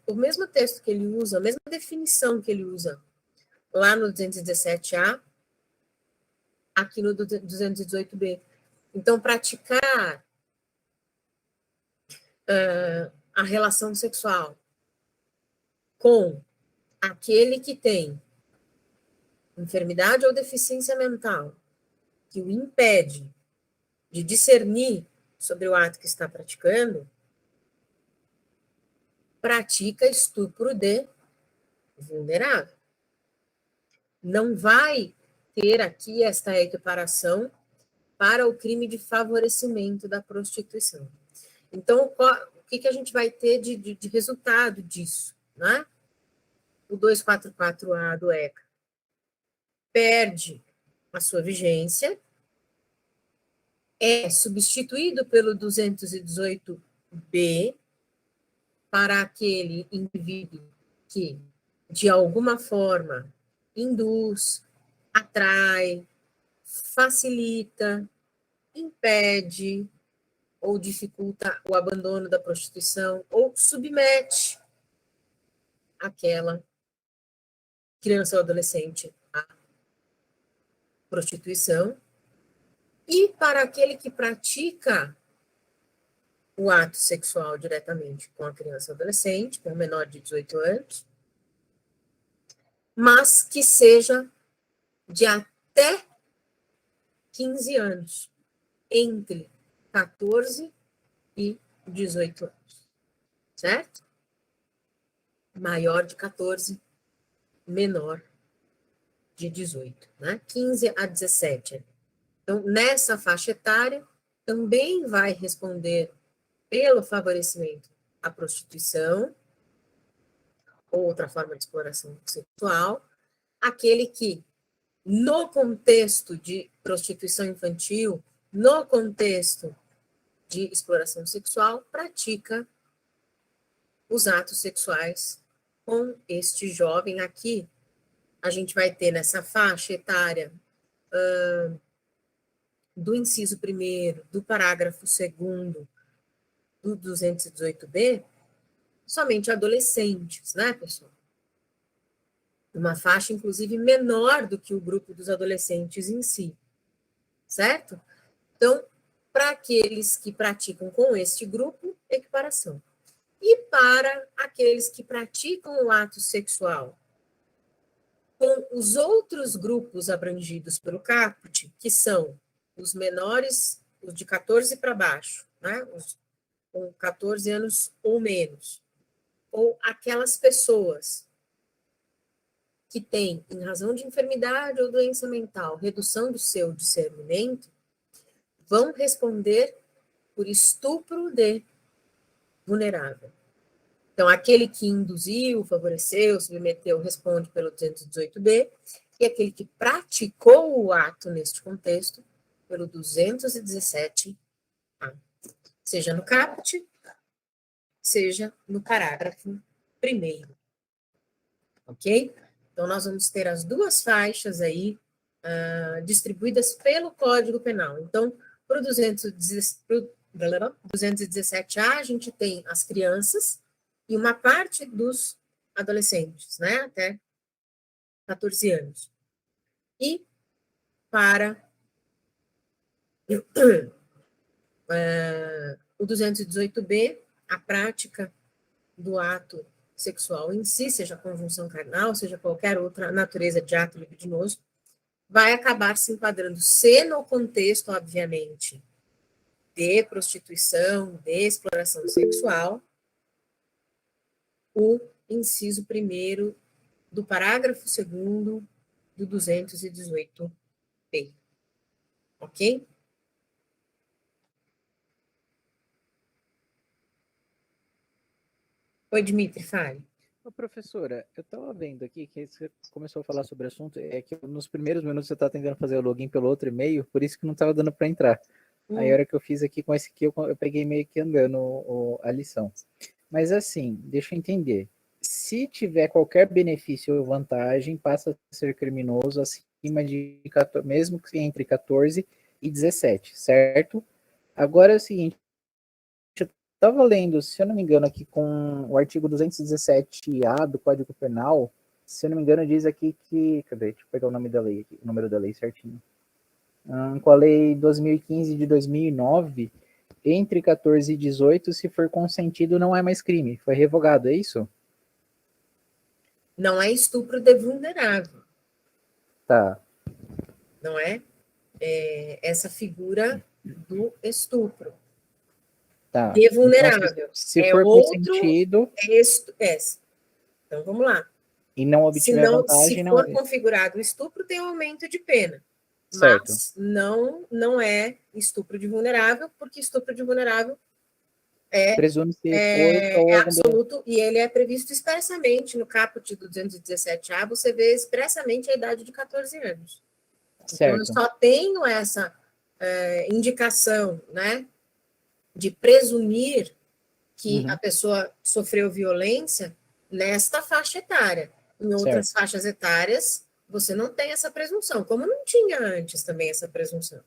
o mesmo texto que ele usa, a mesma definição que ele usa lá no 217A, aqui no 218B. Então, praticar a relação sexual com aquele que tem enfermidade ou deficiência mental que o impede de discernir sobre o ato que está praticando, pratica estupro de vulnerável. Não vai ter aqui esta equiparação para o crime de favorecimento da prostituição. Então, o que a gente vai ter de resultado disso, né? O 244A do ECA perde a sua vigência, é substituído pelo 218B para aquele indivíduo que, de alguma forma, induz, atrai, facilita, impede ou dificulta o abandono da prostituição ou submete aquela criança ou adolescente à prostituição. E para aquele que pratica o ato sexual diretamente com a criança ou adolescente, com o menor de 18 anos, mas que seja de até 15 anos, entre 14 e 18 anos, certo? Maior de 14, menor de 18, né? 15 a 17. Então, nessa faixa etária, também vai responder pelo favorecimento à prostituição, ou outra forma de exploração sexual, aquele que, no contexto de prostituição infantil, no contexto de exploração sexual, pratica os atos sexuais com este jovem aqui. A gente vai ter nessa faixa etária do inciso 1º, do parágrafo 2º do 218B, somente adolescentes, né, pessoal? Uma faixa, inclusive, menor do que o grupo dos adolescentes em si, certo? Então, para aqueles que praticam com este grupo, equiparação. E para aqueles que praticam o ato sexual com os outros grupos abrangidos pelo caput, que são os menores, os de 14 para baixo, né? Os com 14 anos ou menos, ou aquelas pessoas que têm, em razão de enfermidade ou doença mental, redução do seu discernimento, vão responder por estupro de vulnerável. Então, aquele que induziu, favoreceu, submeteu, responde pelo 218B, e aquele que praticou o ato neste contexto, pelo 217A. Seja no caput, seja no parágrafo 1º. Ok? Então, nós vamos ter as duas faixas aí distribuídas pelo Código Penal. Então, para o 217A, a gente tem as crianças e uma parte dos adolescentes, né? Até 14 anos. E para o 218B, a prática do ato sexual em si, seja conjunção carnal, seja qualquer outra natureza de ato libidinoso, vai acabar se enquadrando, se no contexto, obviamente, de prostituição, de exploração sexual, o inciso 1º do parágrafo 2º do 218B. Ok? Oi, Dmitry, fale. Ô, professora, eu estava vendo aqui que você começou a falar sobre o assunto, é que nos primeiros minutos você estava tentando fazer o login pelo outro e-mail, por isso que não estava dando para entrar. Aí a hora que eu fiz aqui com esse aqui, eu peguei meio que andando a lição. Mas assim, deixa eu entender. Se tiver qualquer benefício ou vantagem, passa a ser criminoso acima de 14, mesmo que entre 14 e 17, certo? Agora é o seguinte, eu estava lendo, se eu não me engano, aqui com o artigo 217A do Código Penal, se eu não me engano, diz aqui que. Cadê? Deixa eu pegar o nome da lei aqui, o número da lei certinho. Com a lei 2015 de 2009, entre 14 e 18, se for consentido, não é mais crime. Foi revogado, é isso? Não é estupro de vulnerável. Tá. Não é? Essa figura do estupro. Tá. De vulnerável. Então, se for consentido. Então, vamos lá. E não obtiver vantagem, se não for é. configurado o estupro, tem um aumento de pena. Certo. Mas não é estupro de vulnerável, porque estupro de vulnerável presume-se força ou algum absoluto, e ele é previsto expressamente no caput do 217A, você vê expressamente a idade de 14 anos. Certo. Então, eu só tenho essa indicação, né, de presumir que a pessoa sofreu violência nesta faixa etária. Em outras faixas etárias, você não tem essa presunção, como não tinha antes também essa presunção.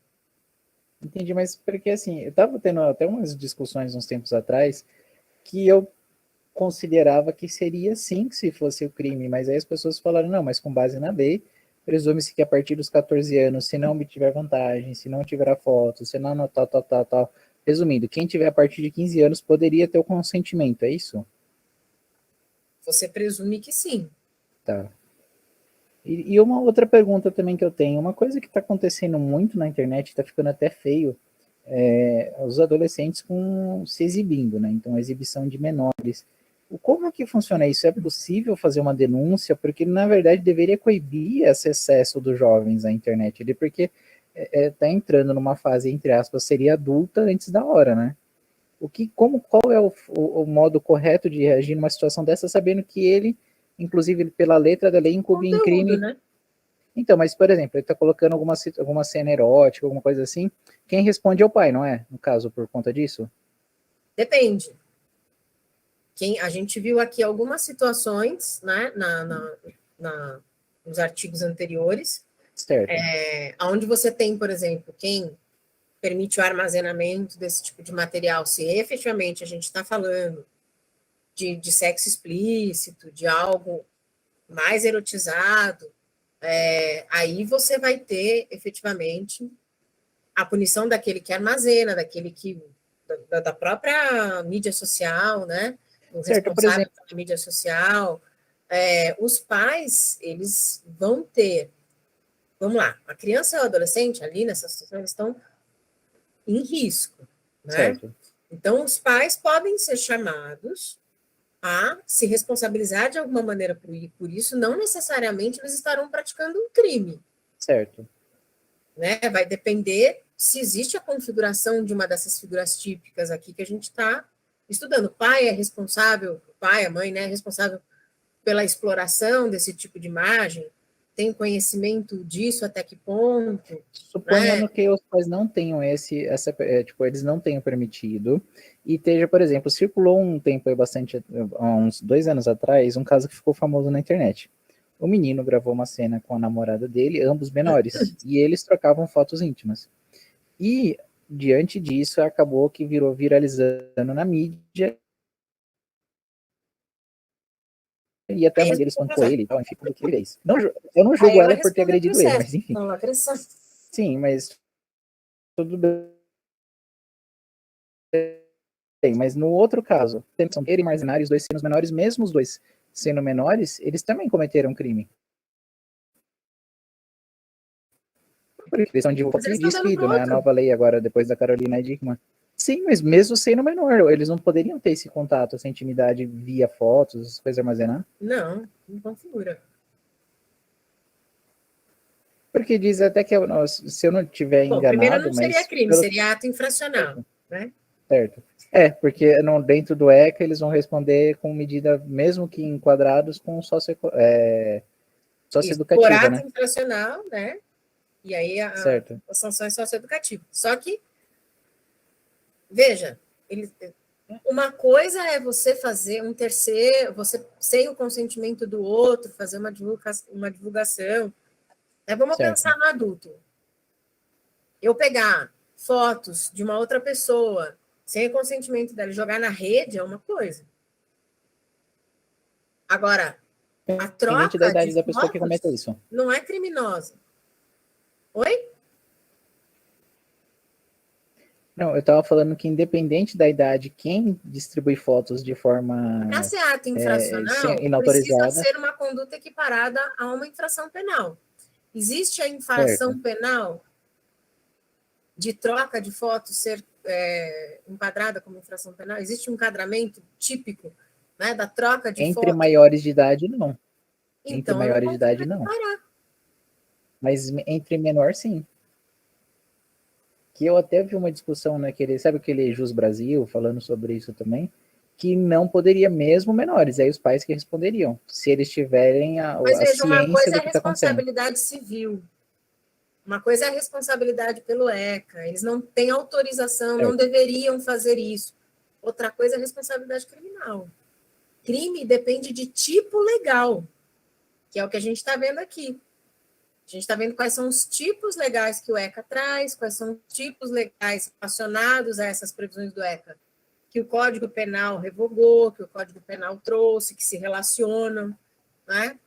Entendi, mas porque assim, eu estava tendo até umas discussões uns tempos atrás que eu considerava que seria sim se fosse o crime, mas aí as pessoas falaram, não, mas com base na lei, presume-se que a partir dos 14 anos, se não obtiver vantagem, se não tiver a foto, se não tal. Resumindo, quem tiver a partir de 15 anos poderia ter o consentimento, é isso? Você presume que sim. Tá. E uma outra pergunta também que eu tenho, uma coisa que está acontecendo muito na internet, está ficando até feio, os adolescentes se exibindo, né? Então, a exibição de menores. Como que funciona isso? É possível fazer uma denúncia? Porque, na verdade, deveria coibir esse excesso dos jovens à internet, porque está entrando numa fase, entre aspas, seria adulta antes da hora, né? Qual é o modo correto de reagir numa situação dessa, sabendo que ele, inclusive pela letra da lei, incube em crime, né? Então, mas, por exemplo, ele está colocando alguma cena erótica, alguma coisa assim, quem responde é o pai, não é? No caso, por conta disso? Depende. A gente viu aqui algumas situações, né, nos artigos anteriores, certo. Onde você tem, por exemplo, quem permite o armazenamento desse tipo de material, se efetivamente a gente está falando de sexo explícito, de algo mais erotizado, aí você vai ter efetivamente a punição daquele que armazena, daquele que da própria mídia social, né? O certo, responsável pela mídia social. Os pais, eles vão ter, vamos lá, a criança e o adolescente ali nessa situação, eles estão em risco, né? Certo. Então, os pais podem ser chamados a se responsabilizar de alguma maneira por isso, não necessariamente eles estarão praticando um crime. Certo. Né? Vai depender se existe a configuração de uma dessas figuras típicas aqui que a gente está estudando. O pai é responsável, o pai, a mãe, né, é responsável pela exploração desse tipo de imagem, tem conhecimento disso até que ponto? Suponhando, né? que os pais não tenham eles não tenham permitido, e esteja, por exemplo, circulou um tempo aí há uns 2 anos atrás, um caso que ficou famoso na internet. O menino gravou uma cena com a namorada dele, ambos menores, e eles trocavam fotos íntimas. E, diante disso, acabou que virou viralizando na mídia, e até a mãe dele espancou ele e tal, enfim, tudo que ele fez. Eu não julgo ela por ter agredido ele, mas enfim. Sim, mas tudo bem. Mas no outro caso, são ele e Marzenari, os dois sendo menores, mesmo os dois sendo menores, eles também cometeram crime. Por questão de descuido, né? A nova lei agora, depois da Carolina Dickmann. Sim, mas mesmo sendo menor, eles não poderiam ter esse contato, essa intimidade via fotos, coisas armazenar? Não configura. Porque diz até que, se eu não tiver enganado... Primeiro não seria crime, seria ato infracional, né? Certo. Porque dentro do ECA eles vão responder com medida, mesmo que enquadrados, com socioeducativa, por ato né? infracional, né? E aí a sanção é socioeducativa. Só que, veja, uma coisa é você fazer um terceiro, você sem o consentimento do outro, fazer uma divulgação. Vamos pensar no adulto. Eu pegar fotos de uma outra pessoa Sem o consentimento dela, jogar na rede é uma coisa. Agora, a Independente da troca de idade da pessoa que cometa fotos isso. não é criminosa. Oi? Não, eu estava falando que independente da idade, quem distribui fotos de forma Para ser ato infracional, precisa inautorizada, ser uma conduta equiparada a uma infração penal. Existe a infração certo? penal de troca de fotos ser enquadrada como infração penal? Existe um enquadramento típico, né, da troca de Entre fotos? maiores de idade, não. Entre Então, eu não maiores de consigo idade, não. equiparar. Mas entre menor, sim. Que eu até vi uma discussão naquele, sabe aquele Jus Brasil, falando sobre isso também, que não poderia mesmo menores, aí os pais que responderiam, se eles tiverem Mas a veja, uma ciência coisa é do a que está acontecendo. responsabilidade civil, uma coisa é a responsabilidade pelo ECA, eles não têm autorização, não Certo. deveriam fazer isso. Outra coisa é a responsabilidade criminal. Crime depende de tipo legal, que é o que a gente está vendo aqui. A gente está vendo quais são os tipos legais que o ECA traz, quais são os tipos legais relacionados a essas previsões do ECA, que o Código Penal revogou, que o Código Penal trouxe, que se relacionam, né,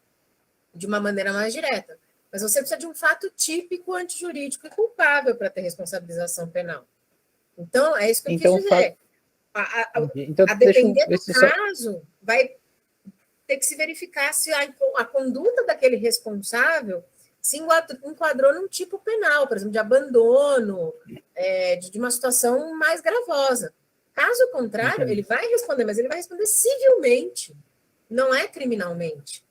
de uma maneira mais direta. Mas você precisa de um fato típico, antijurídico e culpável para ter responsabilização penal. Então, é isso que eu quis Então, dizer. então A deixa eu depender ver do se só. caso, vai ter que se verificar se a conduta daquele responsável se enquadrou num tipo penal, por exemplo, de abandono, de uma situação mais gravosa. Caso contrário, Entendi. ele vai responder, mas ele vai responder civilmente, não é criminalmente.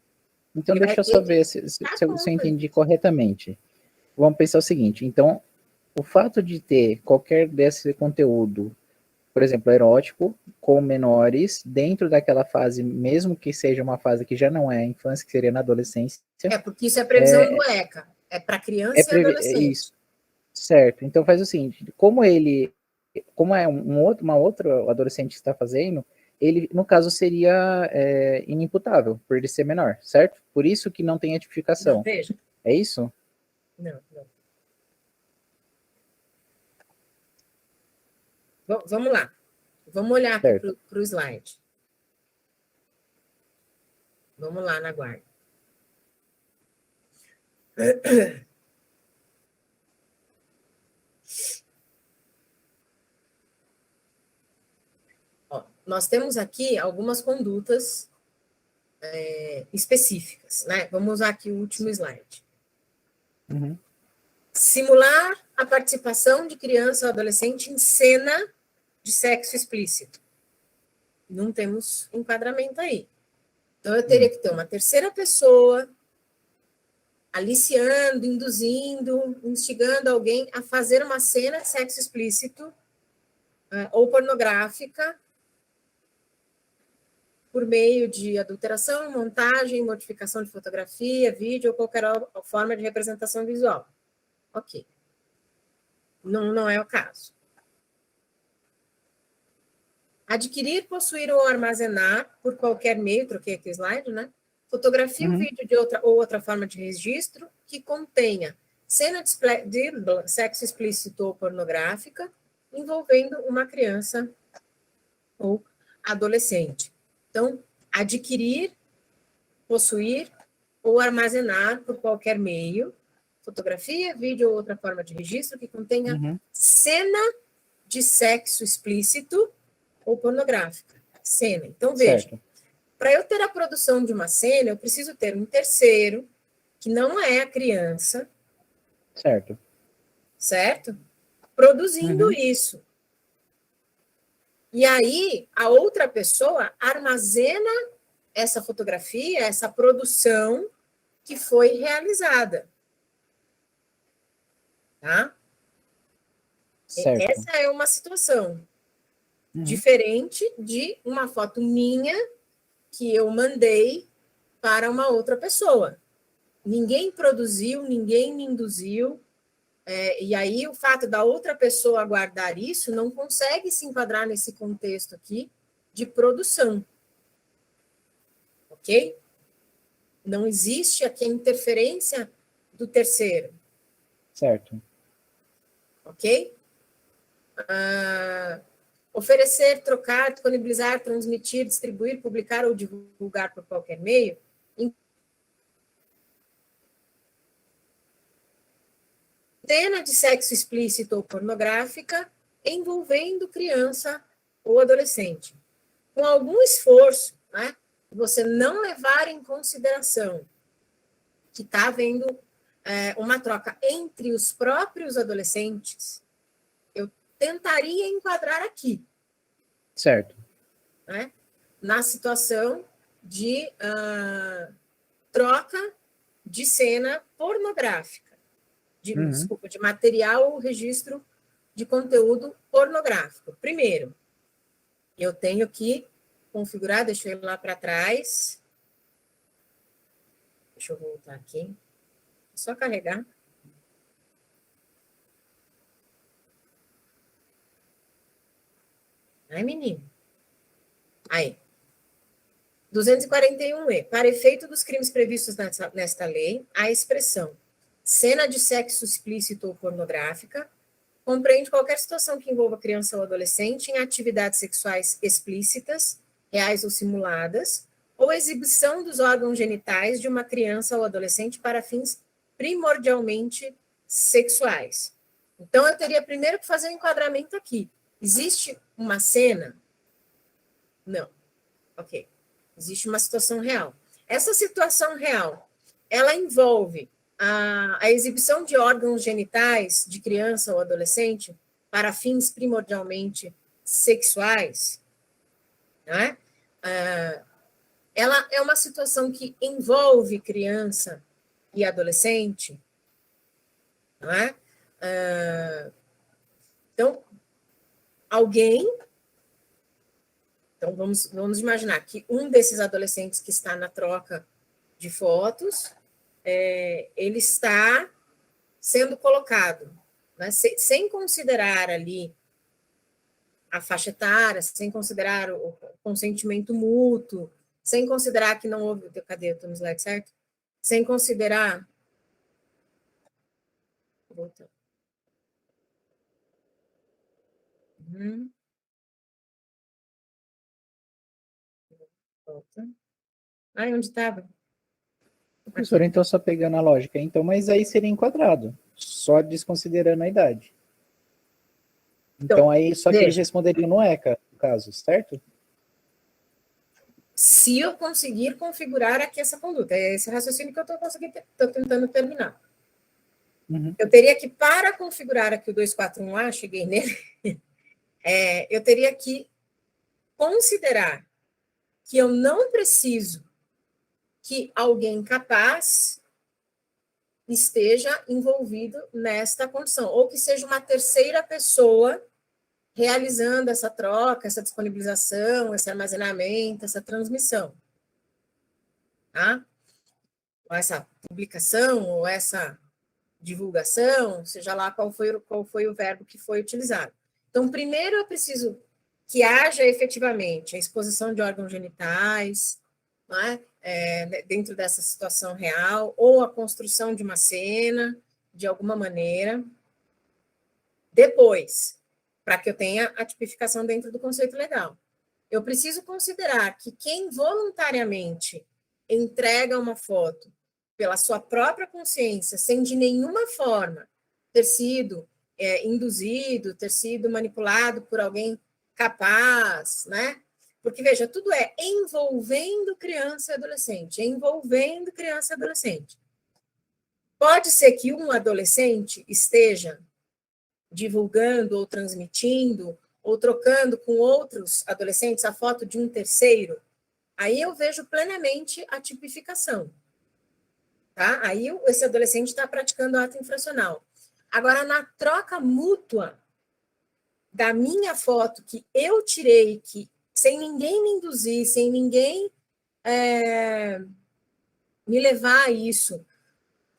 Então, Ele vai deixa eu ter só que ver se eu conta. entendi corretamente. Vamos pensar o seguinte: então, o fato de ter qualquer desse conteúdo, por exemplo, erótico, com menores, dentro daquela fase, mesmo que seja uma fase que já não é a infância, que seria na adolescência, Porque isso é previsão do ECA, é para criança e é adolescente. isso, certo? Então faz o seguinte: como é uma outra adolescente está fazendo, ele, no caso, seria inimputável, por ele ser menor, certo? Por isso que não tem a Não, tipificação. veja. É isso? Não, não. Vamos lá. Vamos olhar aqui Certo. para o slide. Vamos lá na guarda. Ó, nós temos aqui algumas condutas específicas, né? Vamos usar aqui o último slide. Uhum. Simular a participação de criança ou adolescente em cena de sexo explícito. Não temos enquadramento aí. Então, eu teria que ter uma terceira pessoa aliciando, induzindo, instigando alguém a fazer uma cena de sexo explícito ou pornográfica por meio de adulteração, montagem, modificação de fotografia, vídeo ou qualquer forma de representação visual. Ok. Não é o caso. Adquirir, possuir ou armazenar por qualquer meio, troquei aqui o slide, né? Fotografia ou vídeo de outra forma de registro que contenha cena de sexo explícito ou pornográfica envolvendo uma criança ou adolescente. Então, adquirir, possuir ou armazenar por qualquer meio, fotografia, vídeo ou outra forma de registro que contenha cena de sexo explícito ou pornográfica. Cena. Então, veja, para eu ter a produção de uma cena, eu preciso ter um terceiro, que não é a criança, certo? Produzindo isso. E aí, a outra pessoa armazena essa fotografia, essa produção que foi realizada. Tá? Certo. Essa é uma situação diferente de uma foto minha que eu mandei para uma outra pessoa. Ninguém produziu, ninguém me induziu, e aí o fato da outra pessoa guardar isso não consegue se enquadrar nesse contexto aqui de produção. Ok? Não existe aqui a interferência do terceiro. Certo. Ok? Oferecer, trocar, disponibilizar, transmitir, distribuir, publicar ou divulgar por qualquer meio. Cena de sexo explícito ou pornográfica envolvendo criança ou adolescente. Com algum esforço, né, você não levar em consideração que está havendo uma troca entre os próprios adolescentes, eu tentaria enquadrar aqui. Certo. Né, na situação de troca de cena pornográfica, desculpa, de material ou registro de conteúdo pornográfico. Primeiro, eu tenho que configurar, deixa eu ir lá para trás. Deixa eu voltar aqui. É só carregar. Ai, menino. Aí. 241E. Para efeito dos crimes previstos nesta lei, a expressão cena de sexo explícito ou pornográfica compreende qualquer situação que envolva criança ou adolescente em atividades sexuais explícitas, reais ou simuladas, ou exibição dos órgãos genitais de uma criança ou adolescente para fins primordialmente sexuais. Então, eu teria primeiro que fazer um enquadramento aqui. Existe uma cena? Não. Ok. Existe uma situação real. Essa situação real, ela envolve a exibição de órgãos genitais de criança ou adolescente para fins primordialmente sexuais, né? Ela é uma situação que envolve criança e adolescente, não é? Então, alguém... Então, vamos imaginar que um desses adolescentes que está na troca de fotos, ele está sendo colocado, né, sem considerar ali a faixa etária, sem considerar o consentimento mútuo, sem considerar que não houve... Cadê o slide, certo? Sem considerar... Voltando. Volta. Ai, onde estava? Professor, então só pegando a lógica, então, mas aí seria enquadrado, só desconsiderando a idade. Então aí só que eles responderiam no ECA, no caso, certo? Se eu conseguir configurar aqui essa conduta, é esse raciocínio que eu estou tentando terminar. Eu teria que, para configurar aqui o 241A, cheguei nele, eu teria que considerar que eu não preciso que alguém capaz esteja envolvido nesta condição, ou que seja uma terceira pessoa realizando essa troca, essa disponibilização, esse armazenamento, essa transmissão. Tá? Ou essa publicação, ou essa divulgação, seja lá qual foi o verbo que foi utilizado. Então, primeiro eu preciso que haja efetivamente a exposição de órgãos genitais, não é? Dentro dessa situação real, ou a construção de uma cena, de alguma maneira. Depois, para que eu tenha a tipificação dentro do conceito legal, eu preciso considerar que quem voluntariamente entrega uma foto pela sua própria consciência, sem de nenhuma forma ter sido induzido, ter sido manipulado por alguém capaz, né? Porque, veja, tudo é envolvendo criança e adolescente, envolvendo criança e adolescente. Pode ser que um adolescente esteja divulgando ou transmitindo ou trocando com outros adolescentes a foto de um terceiro, aí eu vejo plenamente a tipificação. Tá? Aí esse adolescente está praticando ato infracional. Agora, na troca mútua da minha foto que eu tirei, que sem ninguém me induzir, sem ninguém me levar a isso,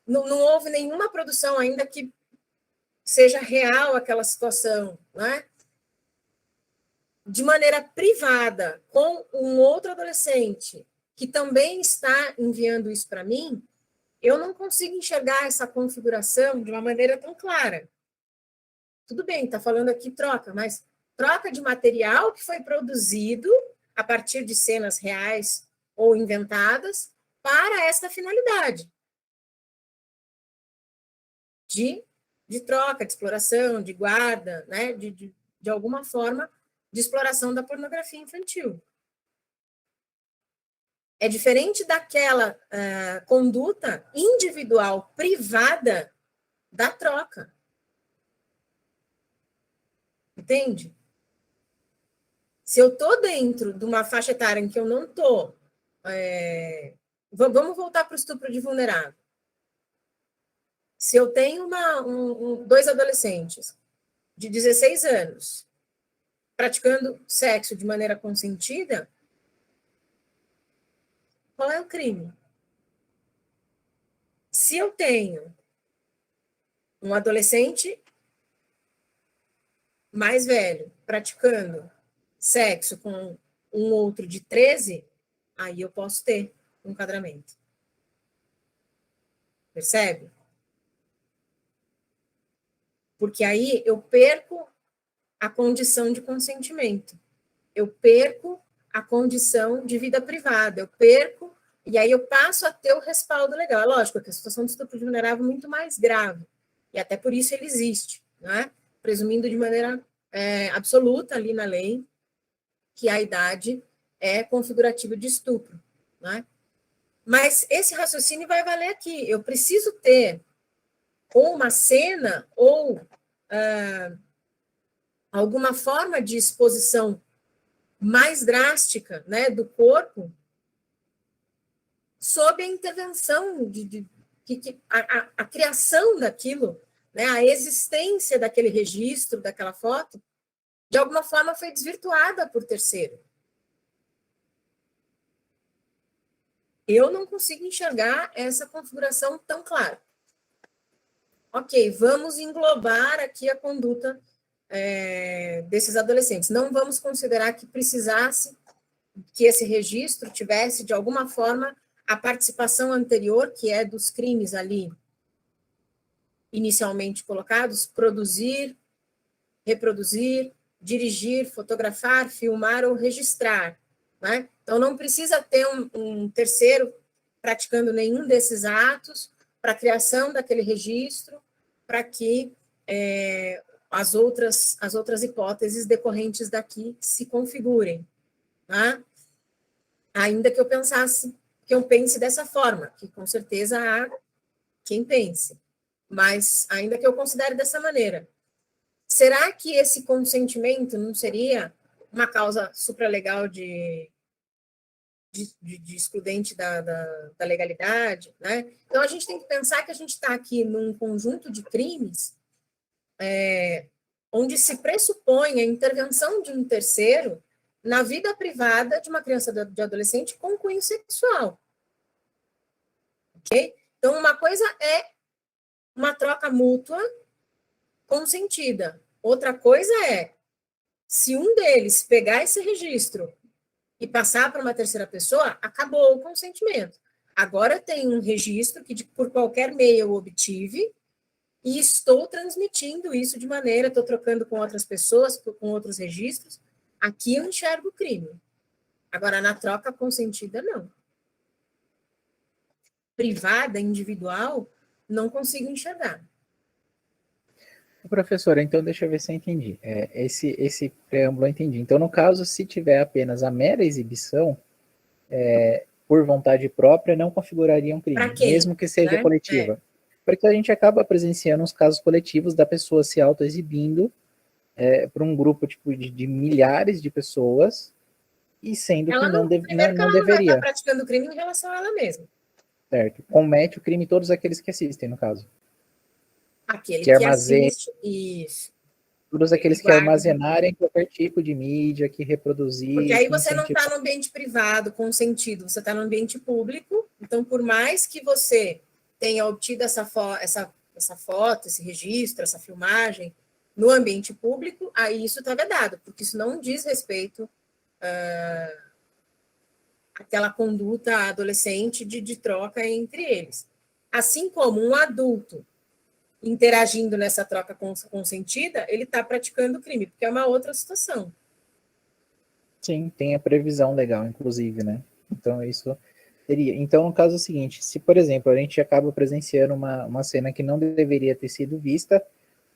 não houve nenhuma produção ainda que seja real aquela situação, né? De maneira privada, com um outro adolescente que também está enviando isso para mim, eu não consigo enxergar essa configuração de uma maneira tão clara. Tudo bem, está falando aqui troca, mas troca de material que foi produzido a partir de cenas reais ou inventadas para esta finalidade de troca, de exploração, de guarda, né? De alguma forma, de exploração da pornografia infantil. É diferente daquela conduta individual, privada da troca. Entende? Se eu estou dentro de uma faixa etária em que eu não estou... vamos voltar para o estupro de vulnerável. Se eu tenho dois adolescentes de 16 anos praticando sexo de maneira consentida, qual é o crime? Se eu tenho um adolescente mais velho praticando sexo com um outro de 13, aí eu posso ter um enquadramento. Percebe? Porque aí eu perco a condição de consentimento. Eu perco a condição de vida privada. Eu perco, e aí eu passo a ter o respaldo legal. É lógico que a situação de estupro vulnerável é muito mais grave. E até por isso ele existe, né? Presumindo de maneira absoluta ali na lei que a idade é configurativa de estupro, né? Mas esse raciocínio vai valer aqui. Eu preciso ter ou uma cena ou alguma forma de exposição mais drástica, né, do corpo sob a intervenção a criação daquilo, né, a existência daquele registro, daquela foto, de alguma forma foi desvirtuada por terceiro. Eu não consigo enxergar essa configuração tão clara. Ok, vamos englobar aqui a conduta desses adolescentes. Não vamos considerar que precisasse que esse registro tivesse, de alguma forma, a participação anterior, que é dos crimes ali inicialmente colocados, produzir, reproduzir, dirigir, fotografar, filmar ou registrar. Né? Então, não precisa ter um terceiro praticando nenhum desses atos para a criação daquele registro, para que as outras hipóteses decorrentes daqui se configurem. Tá? Ainda que eu pense dessa forma, que com certeza há quem pense, mas ainda que eu considere dessa maneira, será que esse consentimento não seria uma causa supralegal de excludente da legalidade, né? Então, a gente tem que pensar que a gente está aqui num conjunto de crimes onde se pressupõe a intervenção de um terceiro na vida privada de uma criança de adolescente com cunho sexual. Ok? Então, uma coisa é uma troca mútua consentida. Outra coisa é, se um deles pegar esse registro e passar para uma terceira pessoa, acabou o consentimento. Agora tem um registro que, por qualquer meio, eu obtive e estou transmitindo isso de maneira, estou trocando com outras pessoas, com outros registros. Aqui eu enxergo o crime. Agora, na troca consentida, não. Privada, individual, não consigo enxergar. Professora, então deixa eu ver se eu entendi. Esse preâmbulo eu entendi. Então, no caso, se tiver apenas a mera exibição, por vontade própria, não configuraria um crime, mesmo que seja coletiva. Porque a gente acaba presenciando os casos coletivos da pessoa se autoexibindo para um grupo tipo, de milhares de pessoas, e sendo que não deveria. Ela não vai estar praticando crime em relação a ela mesma. Certo. Comete o crime todos aqueles que assistem, no caso. Aquele que assiste, isso. Todos aqueles que armazenarem qualquer tipo de mídia, que reproduzir. Porque aí você não está no ambiente privado, consentido, você está no ambiente público. Então, por mais que você tenha obtido essa foto, esse registro, essa filmagem no ambiente público, aí isso está vedado, porque isso não diz respeito àquela conduta adolescente de troca entre eles. Assim como um adulto interagindo nessa troca consentida, ele está praticando crime, porque é uma outra situação. Sim, tem a previsão legal, inclusive, né? Então, isso teria. Então, no caso é o seguinte, se, por exemplo, a gente acaba presenciando uma cena que não deveria ter sido vista,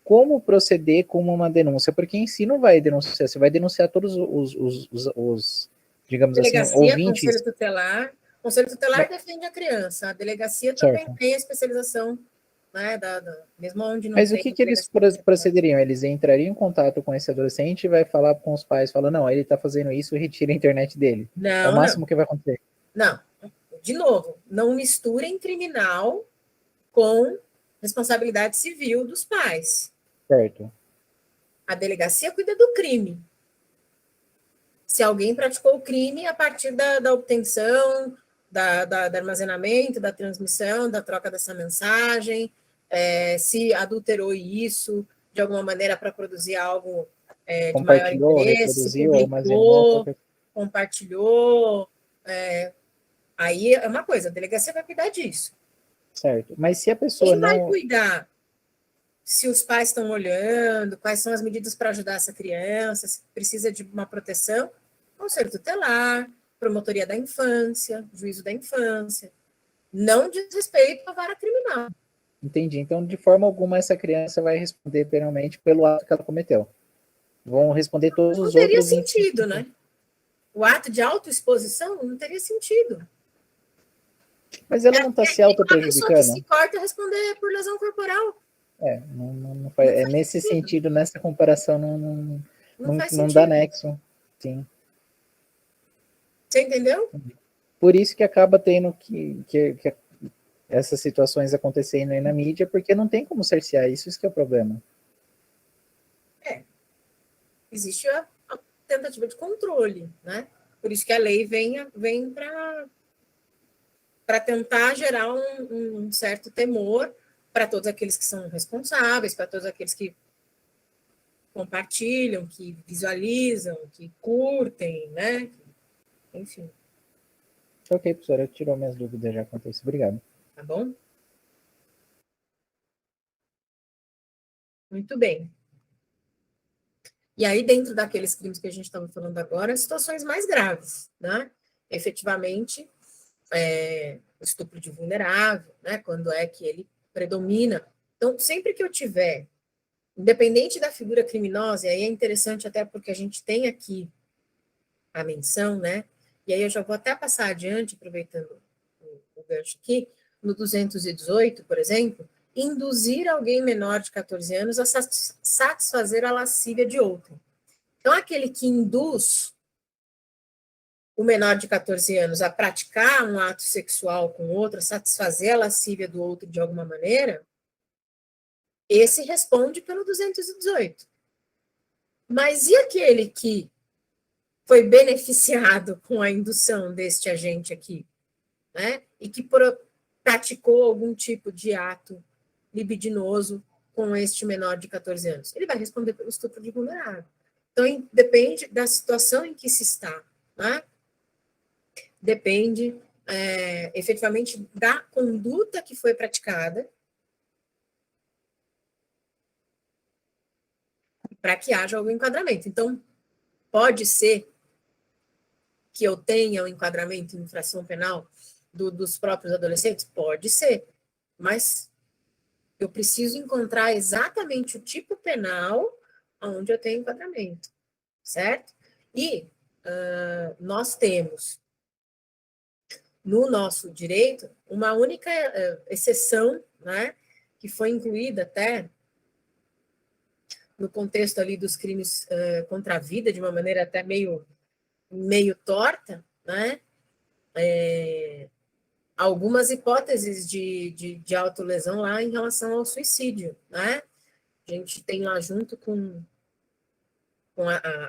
como proceder com uma denúncia? Porque em si não vai denunciar, você vai denunciar todos os digamos assim, Delegacia, ouvintes. conselho tutelar. Conselho tutelar Mas, defende a criança. A delegacia também certo. tem a especialização, né, mesmo onde não Mas o tem que eles delegacia. procederiam? Eles entrariam em contato com esse adolescente e vai falar com os pais, fala, não, ele está fazendo isso, retira a internet dele. É o Não, não, máximo que vai acontecer. não. De novo, não misturem criminal com responsabilidade civil dos pais. Certo. A delegacia cuida do crime. Se alguém praticou o crime a partir da obtenção, do armazenamento, da transmissão, da troca dessa mensagem, se adulterou isso de alguma maneira para produzir algo de maior Compartilhou, interesse, se reproduziu, armazenou, publicou, qualquer... compartilhou, aí é uma coisa, a delegacia vai cuidar disso. Certo. Mas se a pessoa Quem vai não... cuidar se os pais estão olhando, quais são as medidas para ajudar essa criança, se precisa de uma proteção, conselho tutelar, promotoria da infância, juízo da infância. Não diz respeito à vara criminal. Entendi. Então, de forma alguma, essa criança vai responder penalmente pelo ato que ela cometeu. Vão responder todos Não os teria outros... sentido, né? O ato de autoexposição não teria sentido. Mas ela não está se Uma pessoa que se auto-prejudicando? corta responder por lesão corporal. Não faz, Não faz nesse sentido, nessa comparação, não faz não dá sentido. nexo. Sim. Você entendeu? Por isso que acaba tendo que essas situações acontecendo aí na mídia, porque não tem como cercear isso que é o problema. Existe a tentativa de controle, né? Por isso que a lei vem para tentar gerar um certo temor para todos aqueles que são responsáveis, para todos aqueles que compartilham, que visualizam, que curtem, né? Enfim. Ok, professora, tirou minhas dúvidas já quanto a isso. Obrigado. Tá bom? Muito bem. E aí, dentro daqueles crimes que a gente estava falando agora, situações mais graves, né? Efetivamente, estupro de vulnerável, né? Quando é que ele predomina. Então, sempre que eu tiver, independente da figura criminosa, e aí é interessante até porque a gente tem aqui a menção, né? E aí eu já vou até passar adiante, aproveitando o gancho aqui, no 218, por exemplo, induzir alguém menor de 14 anos a satisfazer a lascívia de outro. Então, aquele que induz o menor de 14 anos a praticar um ato sexual com outro, a satisfazer a lascívia do outro de alguma maneira, esse responde pelo 218. Mas e aquele que foi beneficiado com a indução deste agente aqui, né? E que praticou algum tipo de ato libidinoso com este menor de 14 anos? Ele vai responder pelo estupro de vulnerável. Então, depende da situação em que se está, né? Depende efetivamente da conduta que foi praticada para que haja algum enquadramento. Então, pode ser que eu tenha um enquadramento em infração penal dos próprios adolescentes? Pode ser, mas eu preciso encontrar exatamente o tipo penal onde eu tenho enquadramento, certo? E nós temos no nosso direito uma única exceção, né, que foi incluída até no contexto ali dos crimes contra a vida, de uma maneira até meio torta, né, algumas hipóteses de autolesão lá em relação ao suicídio, né? A gente tem lá junto com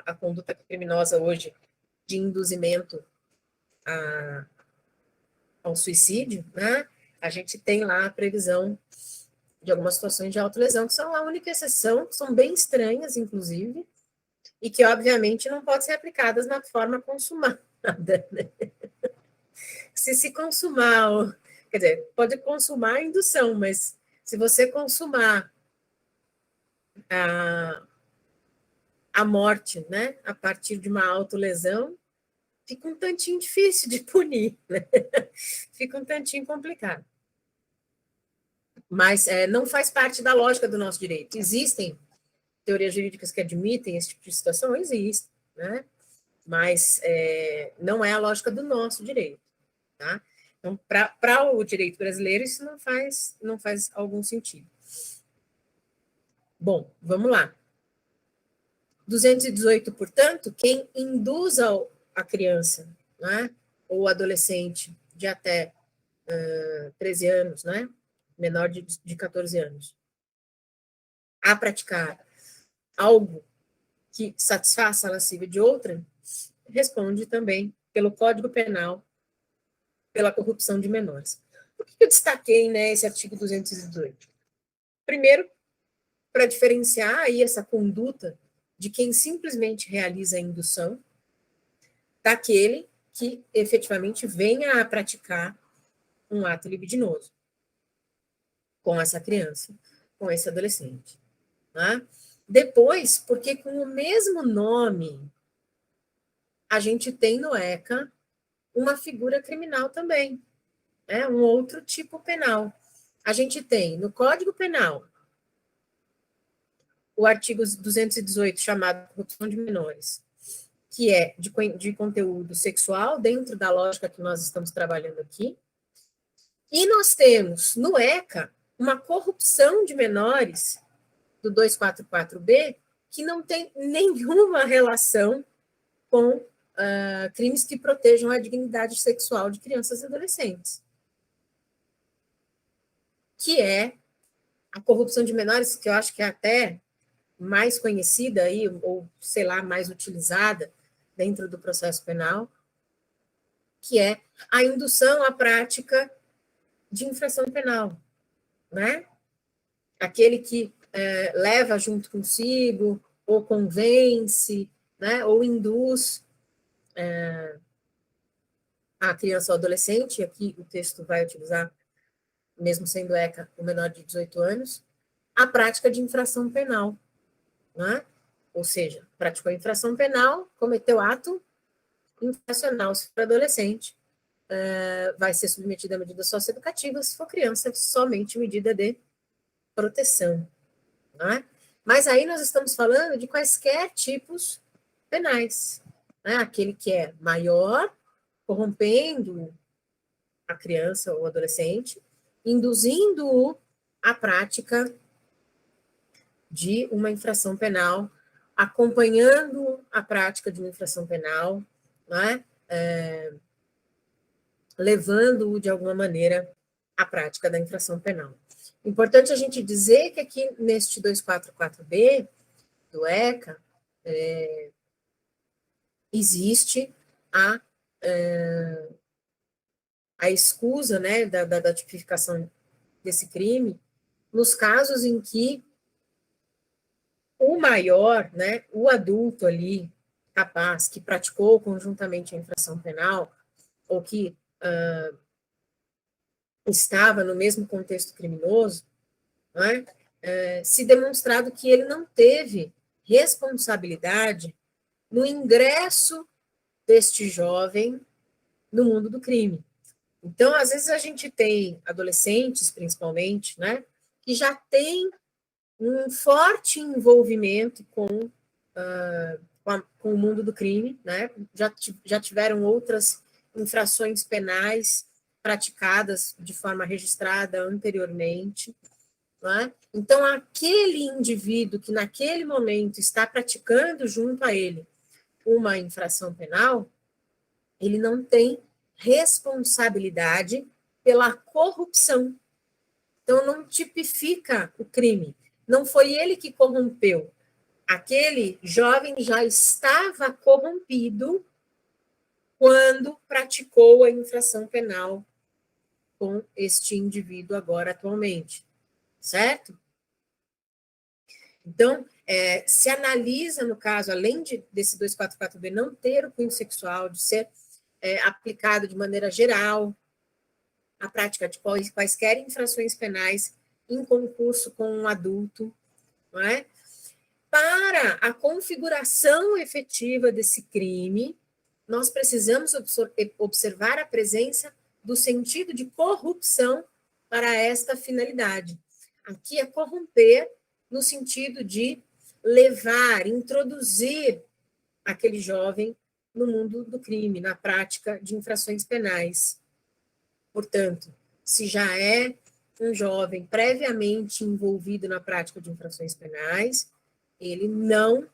a conduta criminosa hoje de induzimento ao suicídio, né? A gente tem lá a previsão de algumas situações de autolesão, que são a única exceção, que são bem estranhas, inclusive, e que, obviamente, não podem ser aplicadas na forma consumada, né? Se consumar, quer dizer, pode consumar a indução, mas Se você consumar a morte, né, a partir de uma autolesão, fica um tantinho difícil de punir, né? Fica um tantinho complicado. Mas não faz parte da lógica do nosso direito. Existem teorias jurídicas que admitem esse tipo de situação? Existem, né? Mas não é a lógica do nosso direito, tá? Então, para o direito brasileiro, isso não faz algum sentido. Bom, vamos lá. 218, portanto, quem induz a criança, né, ou adolescente de até 13 anos, né, menor de 14 anos, a praticar algo que satisfaça a lascívia de outra, responde também pelo Código Penal, pela corrupção de menores. Por que eu destaquei, né, esse artigo 218? Primeiro, para diferenciar aí essa conduta de quem simplesmente realiza a indução daquele que efetivamente venha a praticar um ato libidinoso com essa criança, com esse adolescente. Tá? Depois, porque com o mesmo nome, a gente tem no ECA uma figura criminal também, né? Um outro tipo penal. A gente tem no Código Penal o artigo 218, chamado corrupção de menores, que é de conteúdo sexual, dentro da lógica que nós estamos trabalhando aqui. E nós temos, no ECA, uma corrupção de menores, do 244B, que não tem nenhuma relação com crimes que protejam a dignidade sexual de crianças e adolescentes. Que é a corrupção de menores, que eu acho que é até mais conhecida aí, ou sei lá, mais utilizada dentro do processo penal, que é a indução à prática de infração penal, né? Aquele que leva junto consigo, ou convence, né? Ou induz a criança ou adolescente, aqui o texto vai utilizar, mesmo sendo ECA, o menor de 18 anos, a prática de infração penal, né? Ou seja, praticou infração penal, cometeu ato infracional, se for adolescente, vai ser submetido a medida socioeducativa, se for criança, somente medida de proteção. Né? Mas aí nós estamos falando de quaisquer tipos penais. Né? Aquele que é maior, corrompendo a criança ou adolescente, induzindo-o à prática de uma infração penal, acompanhando a prática de uma infração penal, né? Levando-o, de alguma maneira, à prática da infração penal. Importante a gente dizer que aqui neste 244B do ECA, existe a escusa, né, da tipificação desse crime, nos casos em que o maior, né, o adulto ali, capaz, que praticou conjuntamente a infração penal, ou que estava no mesmo contexto criminoso, né, se demonstrado que ele não teve responsabilidade no ingresso deste jovem no mundo do crime. Então, às vezes, a gente tem adolescentes, principalmente, né, que já têm um forte envolvimento com o mundo do crime, né, já tiveram outras infrações penais praticadas de forma registrada anteriormente. Né? Então, aquele indivíduo que naquele momento está praticando junto a ele uma infração penal, ele não tem responsabilidade pela corrupção. Então, não tipifica o crime. Não foi ele que corrompeu. Aquele jovem já estava corrompido quando praticou a infração penal com este indivíduo agora atualmente. Certo? Então, se analisa, no caso, além desse 244B não ter o cunho sexual, de ser aplicado de maneira geral, a prática de quaisquer infrações penais em concurso com um adulto, não é? Para a configuração efetiva desse crime, nós precisamos observar a presença do sentido de corrupção para esta finalidade. Aqui é corromper no sentido de levar, introduzir aquele jovem no mundo do crime, na prática de infrações penais. Portanto, se já é um jovem previamente envolvido na prática de infrações penais, ele não,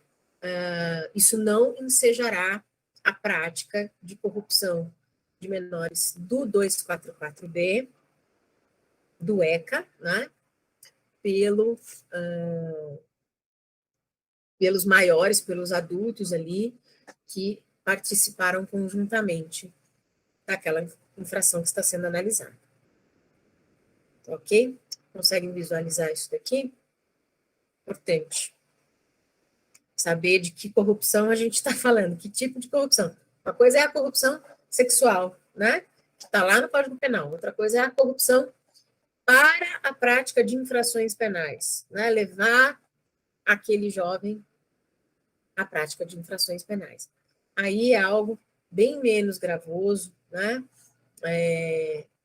isso não ensejará a prática de corrupção de menores do 244B, do ECA, né, pelos maiores, pelos adultos ali, que participaram conjuntamente daquela infração que está sendo analisada. Ok? Conseguem visualizar isso daqui? Importante. Saber de que corrupção a gente está falando, que tipo de corrupção. Uma coisa é a corrupção sexual, né? Que está lá no Código Penal. Outra coisa é a corrupção para a prática de infrações penais, né? Levar aquele jovem à prática de infrações penais. Aí é algo bem menos gravoso, né?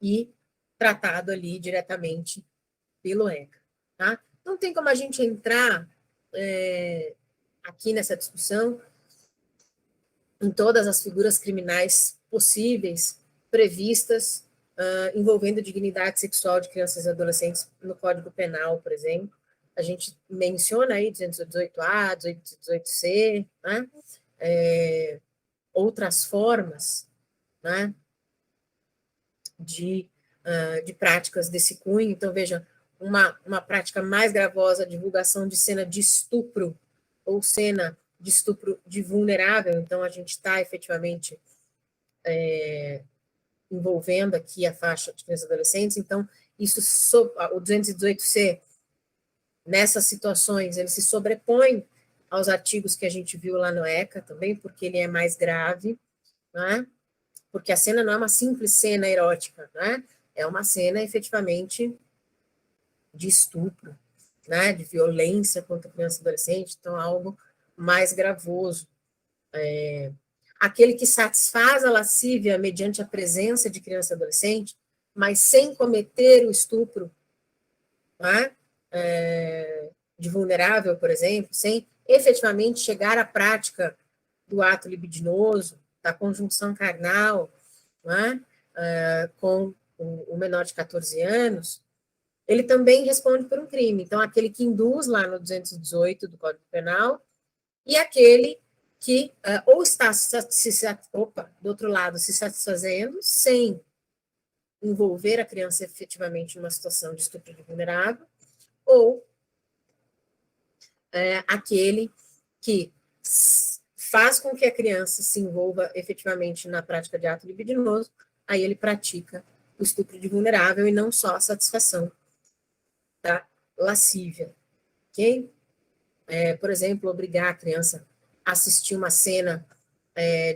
E tratado ali diretamente pelo ECA, tá? Não tem como a gente entrar aqui nessa discussão em todas as figuras criminais possíveis, previstas, envolvendo dignidade sexual de crianças e adolescentes no Código Penal, por exemplo. A gente menciona aí 218A, 218C, né? Outras formas, né, de práticas desse cunho. Então, veja, uma prática mais gravosa, a divulgação de cena de estupro ou cena de estupro de vulnerável. Então, a gente está efetivamente envolvendo aqui a faixa de crianças e adolescentes. Então, isso, o 218C, nessas situações, ele se sobrepõe aos artigos que a gente viu lá no ECA também, porque ele é mais grave, né? Porque a cena não é uma simples cena erótica, né? É uma cena, efetivamente, de estupro, né? De violência contra criança e adolescente, então algo mais gravoso. Aquele que satisfaz a lascívia mediante a presença de criança e adolescente, mas sem cometer o estupro, né? De vulnerável, por exemplo, sem efetivamente chegar à prática do ato libidinoso, da conjunção carnal, né? Com o menor de 14 anos, ele também responde por um crime. Então, aquele que induz lá no 218 do Código Penal, e aquele que ou está do outro lado, se satisfazendo, sem envolver a criança efetivamente numa situação de estupro de vulnerável, ou aquele que faz com que a criança se envolva efetivamente na prática de ato libidinoso, aí ele pratica o estupro de vulnerável e não só a satisfação da lascívia, ok? Por exemplo, obrigar a criança a assistir uma cena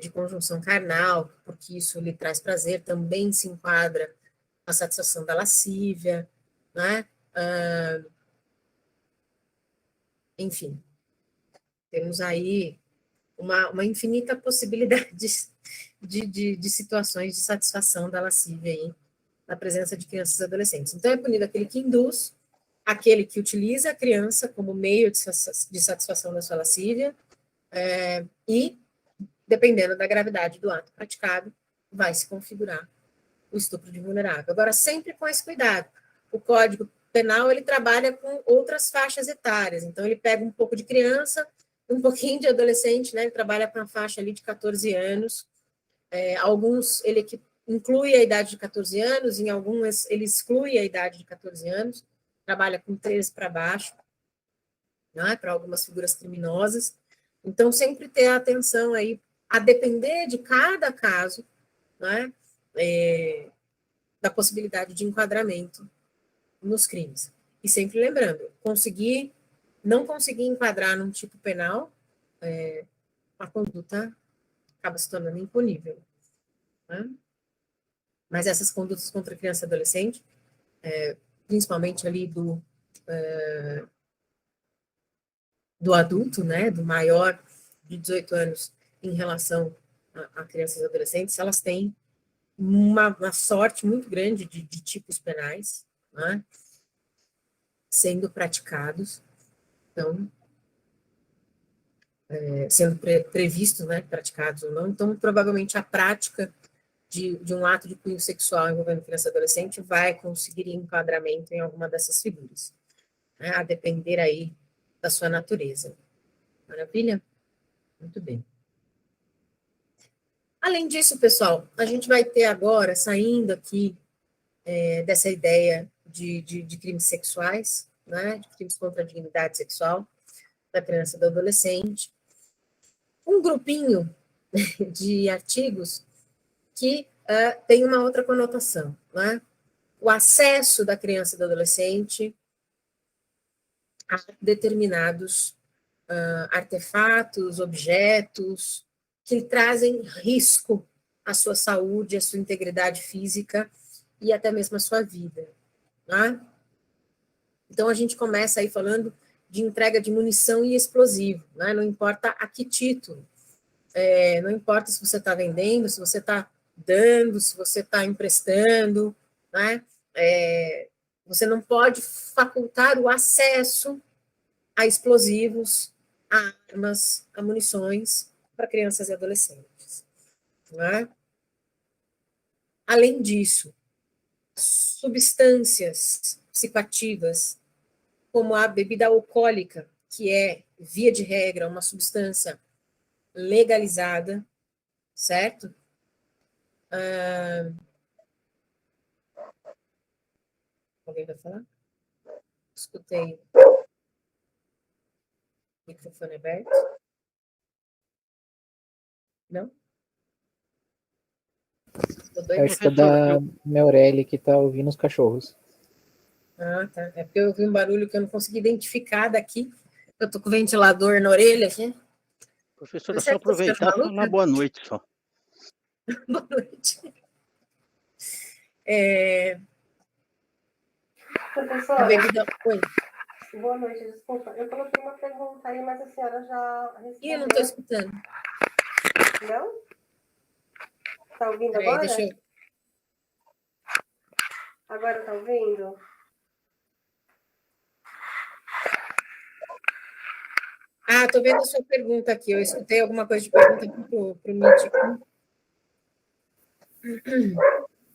de conjunção carnal, porque isso lhe traz prazer, também se enquadra a satisfação da lascívia, né? Enfim, temos aí uma infinita possibilidade de situações de satisfação da lascívia aí, na presença de crianças e adolescentes. Então, é punido aquele que induz, aquele que utiliza a criança como meio de satisfação da sua lascívia, e, dependendo da gravidade do ato praticado, vai se configurar o estupro de vulnerável. Agora, sempre com esse cuidado. O Código Penal, ele trabalha com outras faixas etárias, então ele pega um pouco de criança, um pouquinho de adolescente, né? Ele trabalha com a faixa ali de 14 anos, alguns ele inclui a idade de 14 anos, em alguns ele exclui a idade de 14 anos, trabalha com 13 para baixo, né? Para algumas figuras criminosas. Então, sempre ter atenção aí, a depender de cada caso, né? Da possibilidade de enquadramento nos crimes. E sempre lembrando, não conseguir enquadrar num tipo penal, a conduta acaba se tornando impunível. Né? Mas essas condutas contra criança e adolescente, principalmente ali do adulto, né, do maior de 18 anos em relação a crianças e adolescentes, elas têm uma sorte muito grande de tipos penais, né, sendo praticados, então, sendo previstos, né, praticados ou não, então, provavelmente a prática de um ato de cunho sexual envolvendo criança e adolescente vai conseguir enquadramento em alguma dessas figuras, né, a depender aí da sua natureza. Maravilha? Muito bem. Além disso, pessoal, a gente vai ter agora, saindo aqui dessa ideia de crimes sexuais, né, de crimes contra a dignidade sexual da criança e do adolescente, um grupinho de artigos que tem uma outra conotação, né? O acesso da criança e do adolescente a determinados artefatos, objetos que trazem risco à sua saúde, à sua integridade física e até mesmo à sua vida, né? Então, a gente começa aí falando de entrega de munição e explosivo, né? Não importa a que título, não importa se você está vendendo, se você está dando, se você está emprestando, né? Você não pode facultar o acesso a explosivos, a armas, a munições para crianças e adolescentes. Né? Além disso, substâncias psicoativas, como a bebida alcoólica, que é, via de regra, uma substância legalizada, certo? Alguém vai falar? Escutei. Microfone aberto? Não? Acho que é da Meurelli que tá ouvindo os cachorros. Ah, tá. É porque eu ouvi um barulho que eu não consegui identificar daqui. Eu tô com o ventilador na orelha aqui. Professora, só aproveitar e falar boa noite só. Boa noite. Professora, Oi. boa noite, desculpa. Eu coloquei uma pergunta aí, mas a senhora já respondeu. Ih, eu não estou escutando. Não? Está ouvindo Peraí, agora? deixa eu... Agora está ouvindo? Ah, estou vendo a sua pergunta aqui. Eu escutei alguma coisa de pergunta aqui para o Meet.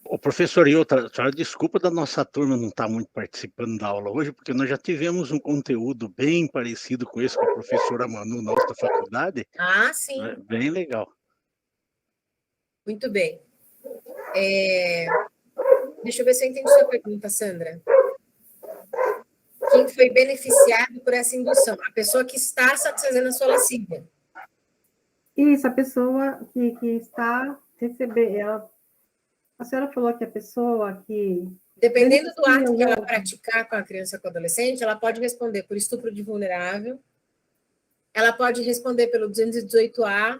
Ô, professor, e outra, senhora, desculpa da nossa turma não estar muito participando da aula hoje, porque nós já tivemos um conteúdo bem parecido com esse com a professora Manu, nossa da faculdade. Ah, sim. Bem legal. Muito bem. Deixa eu ver se eu entendi sua pergunta, Sandra. Quem foi beneficiado por essa indução? A pessoa que está satisfazendo a sua lascívia. Isso, a pessoa que está recebendo. A senhora falou que a pessoa que... Dependendo do ato que ela praticar com a criança ou com o adolescente, ela pode responder por estupro de vulnerável, ela pode responder pelo 218A.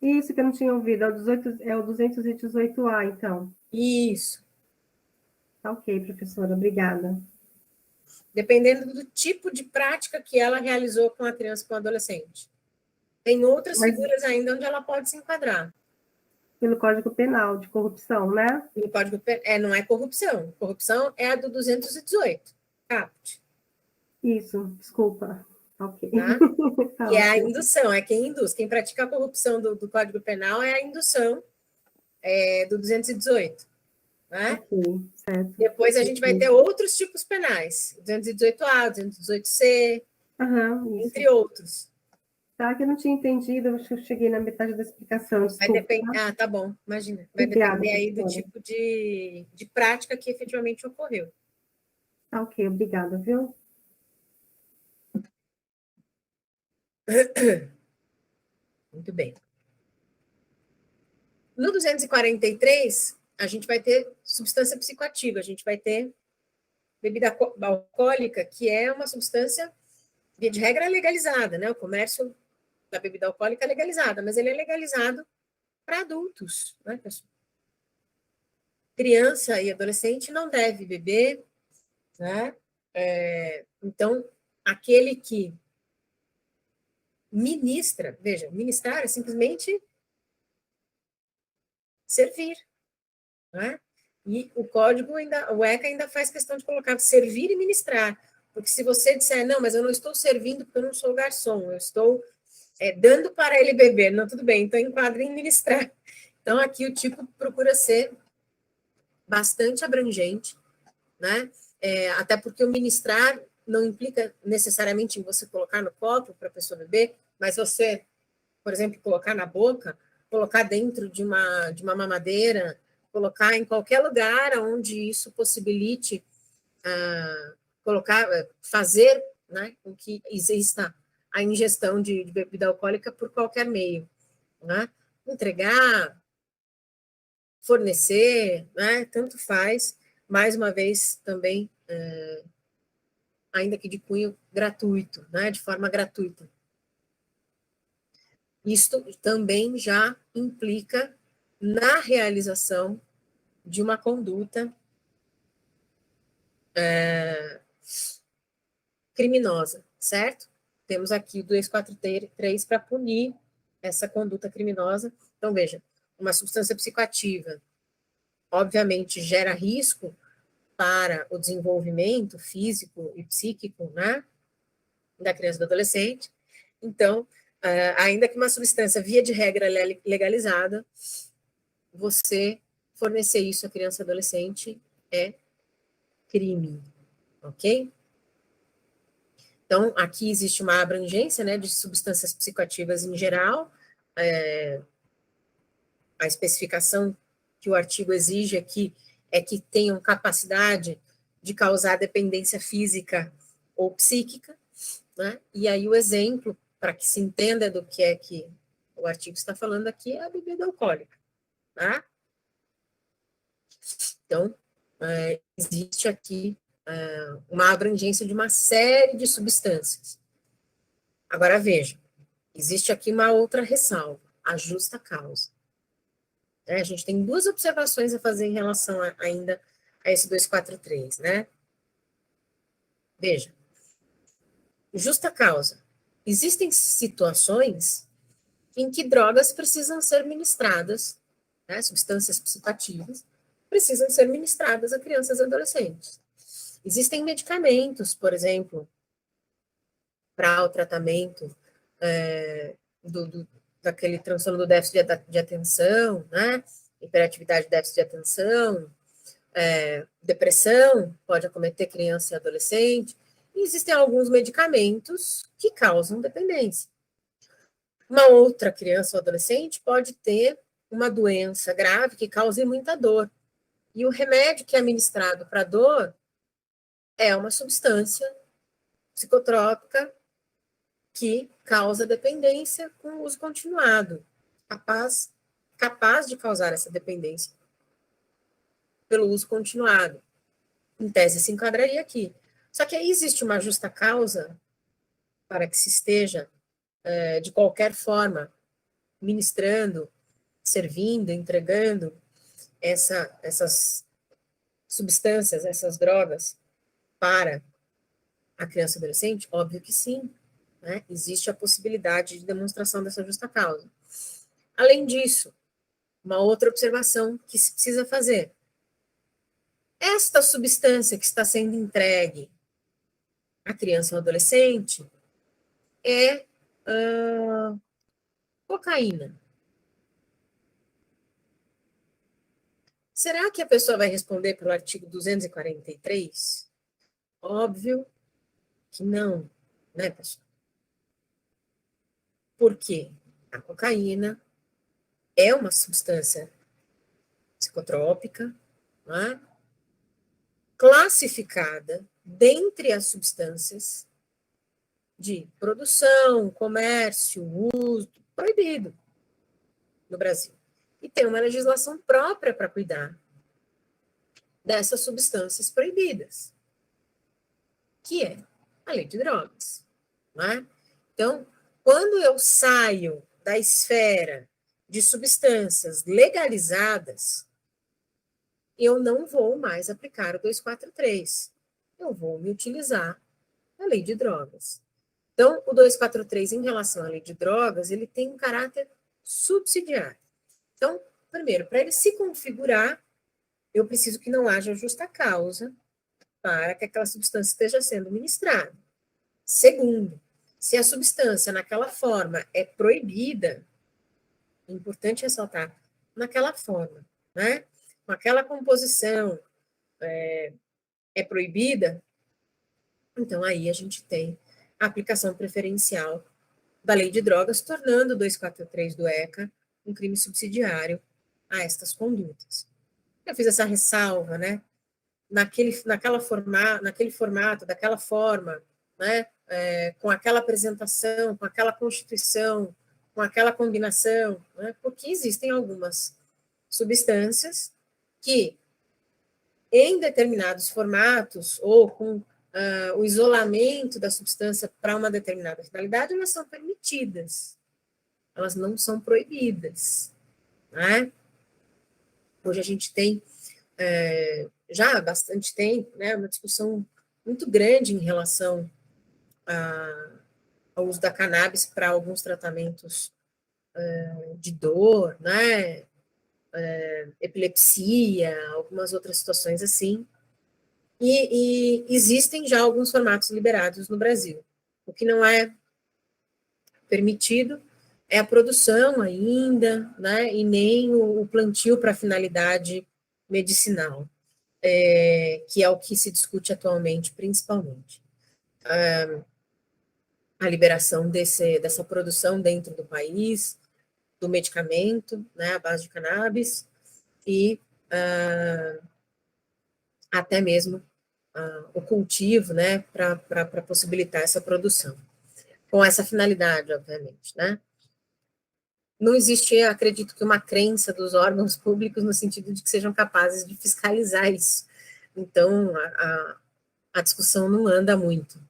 Isso que eu não tinha ouvido, é o 218A, então. Isso. Tá ok, professora, obrigada. Dependendo do tipo de prática que ela realizou com a criança ou com o adolescente. Tem outras figuras ainda onde ela pode se enquadrar. Pelo Código Penal de corrupção, né? Pelo Código não é corrupção. Corrupção é a do 218, caput. Isso, desculpa. Ok. Tá? E é a indução, é quem induz. Quem pratica a corrupção do Código Penal é a indução do 218. Né? Ok, certo. Depois a gente vai ter outros tipos penais, 218A, 218C, entre outros. Tá, que eu não tinha entendido, eu acho que eu cheguei na metade da explicação. Desculpa, vai depender, tá? Tá bom, imagina. Vai depender aí do tipo de prática que efetivamente ocorreu. Tá, ok, obrigada, viu? Muito bem. No 243, a gente vai ter substância psicoativa, a gente vai ter bebida alcoólica, que é uma substância, via de regra, legalizada, né? O comércio da bebida alcoólica é legalizada, mas ele é legalizado para adultos, né, pessoal? criança e adolescente não deve beber, né? Então, aquele que ministra, veja, ministrar é simplesmente servir, né? E o código ainda, o ECA ainda faz questão de colocar servir e ministrar, porque se você disser, não, mas eu não estou servindo porque eu não sou garçom, eu estou dando para ele beber, não, tudo bem, então enquadra em ministrar. Então, aqui o tipo procura ser bastante abrangente, né? Até porque o ministrar não implica necessariamente em você colocar no copo para a pessoa beber, mas você, por exemplo, colocar na boca, colocar dentro de uma mamadeira, colocar em qualquer lugar onde isso possibilite fazer, né, com que exista a ingestão de bebida alcoólica por qualquer meio, né? Entregar, fornecer, né? Tanto faz, mais uma vez também, ainda que de cunho gratuito, né? De forma gratuita. Isto também já implica na realização de uma conduta criminosa, certo? Temos aqui o 243 para punir essa conduta criminosa. Então, veja, uma substância psicoativa, obviamente, gera risco para o desenvolvimento físico e psíquico, né, da criança e do adolescente. Então, ainda que uma substância, via de regra, legalizada, você fornecer isso à criança e adolescente é crime, ok? Então, aqui existe uma abrangência, né, de substâncias psicoativas em geral. A especificação que o artigo exige aqui é que tenham capacidade de causar dependência física ou psíquica, né? E aí o exemplo, para que se entenda do que é que o artigo está falando aqui, é a bebida alcoólica, tá? Então, existe aqui uma abrangência de uma série de substâncias. Agora, veja, existe aqui uma outra ressalva, a justa causa. A gente tem duas observações a fazer em relação ainda a esse 243, né? Veja, justa causa. Existem situações em que drogas precisam ser ministradas, né, substâncias psicoativas, precisam ser ministradas a crianças e adolescentes. Existem medicamentos, por exemplo, para o tratamento daquele transtorno do déficit de atenção, né, hiperatividade, déficit de atenção, depressão, pode acometer criança e adolescente, e existem alguns medicamentos que causam dependência. Uma outra criança ou adolescente pode ter uma doença grave que cause muita dor. E o remédio que é administrado para dor é uma substância psicotrópica que causa dependência com uso continuado, capaz de causar essa dependência pelo uso continuado. Em tese, se enquadraria aqui. Só que aí existe uma justa causa para que se esteja, de qualquer forma, ministrando, servindo, entregando essas substâncias, essas drogas para a criança e adolescente? Óbvio que sim, né? Existe a possibilidade de demonstração dessa justa causa. Além disso, uma outra observação que se precisa fazer. Esta substância que está sendo entregue à criança ou adolescente é cocaína. Será que a pessoa vai responder pelo artigo 243? Óbvio que não, né, pessoal? Porque a cocaína é uma substância psicotrópica, né, classificada dentre as substâncias de produção, comércio, uso, proibido no Brasil. E tem uma legislação própria para cuidar dessas substâncias proibidas, que é a lei de drogas, né? Então, quando eu saio da esfera de substâncias legalizadas, eu não vou mais aplicar o 243. Eu vou me utilizar da lei de drogas. Então, o 243, em relação à lei de drogas, ele tem um caráter subsidiário. Então, primeiro, para ele se configurar, eu preciso que não haja justa causa para que aquela substância esteja sendo ministrada. Segundo, se a substância naquela forma é proibida, é importante ressaltar, naquela forma, né? Com aquela composição é proibida, então aí a gente tem a aplicação preferencial da lei de drogas, tornando o 243 do ECA um crime subsidiário a estas condutas. Eu fiz essa ressalva, né? Naquele formato, daquela forma, né? Com aquela apresentação, com aquela constituição, com aquela combinação, né? Porque existem algumas substâncias que, em determinados formatos, ou com o isolamento da substância para uma determinada finalidade, elas são permitidas, elas não são proibidas, né? Hoje a gente tem, já há bastante tempo, né, uma discussão muito grande em relação ao uso da cannabis para alguns tratamentos de dor, né, epilepsia, algumas outras situações assim, e existem já alguns formatos liberados no Brasil. O que não é permitido é a produção ainda, né, e nem o plantio para finalidade medicinal, que é o que se discute atualmente, principalmente. A liberação dessa produção dentro do país, do medicamento, né, à base de cannabis, e até mesmo o cultivo, né, para possibilitar essa produção. Com essa finalidade, obviamente, né? Não existe, acredito que, uma crença dos órgãos públicos no sentido de que sejam capazes de fiscalizar isso. Então, a discussão não anda muito.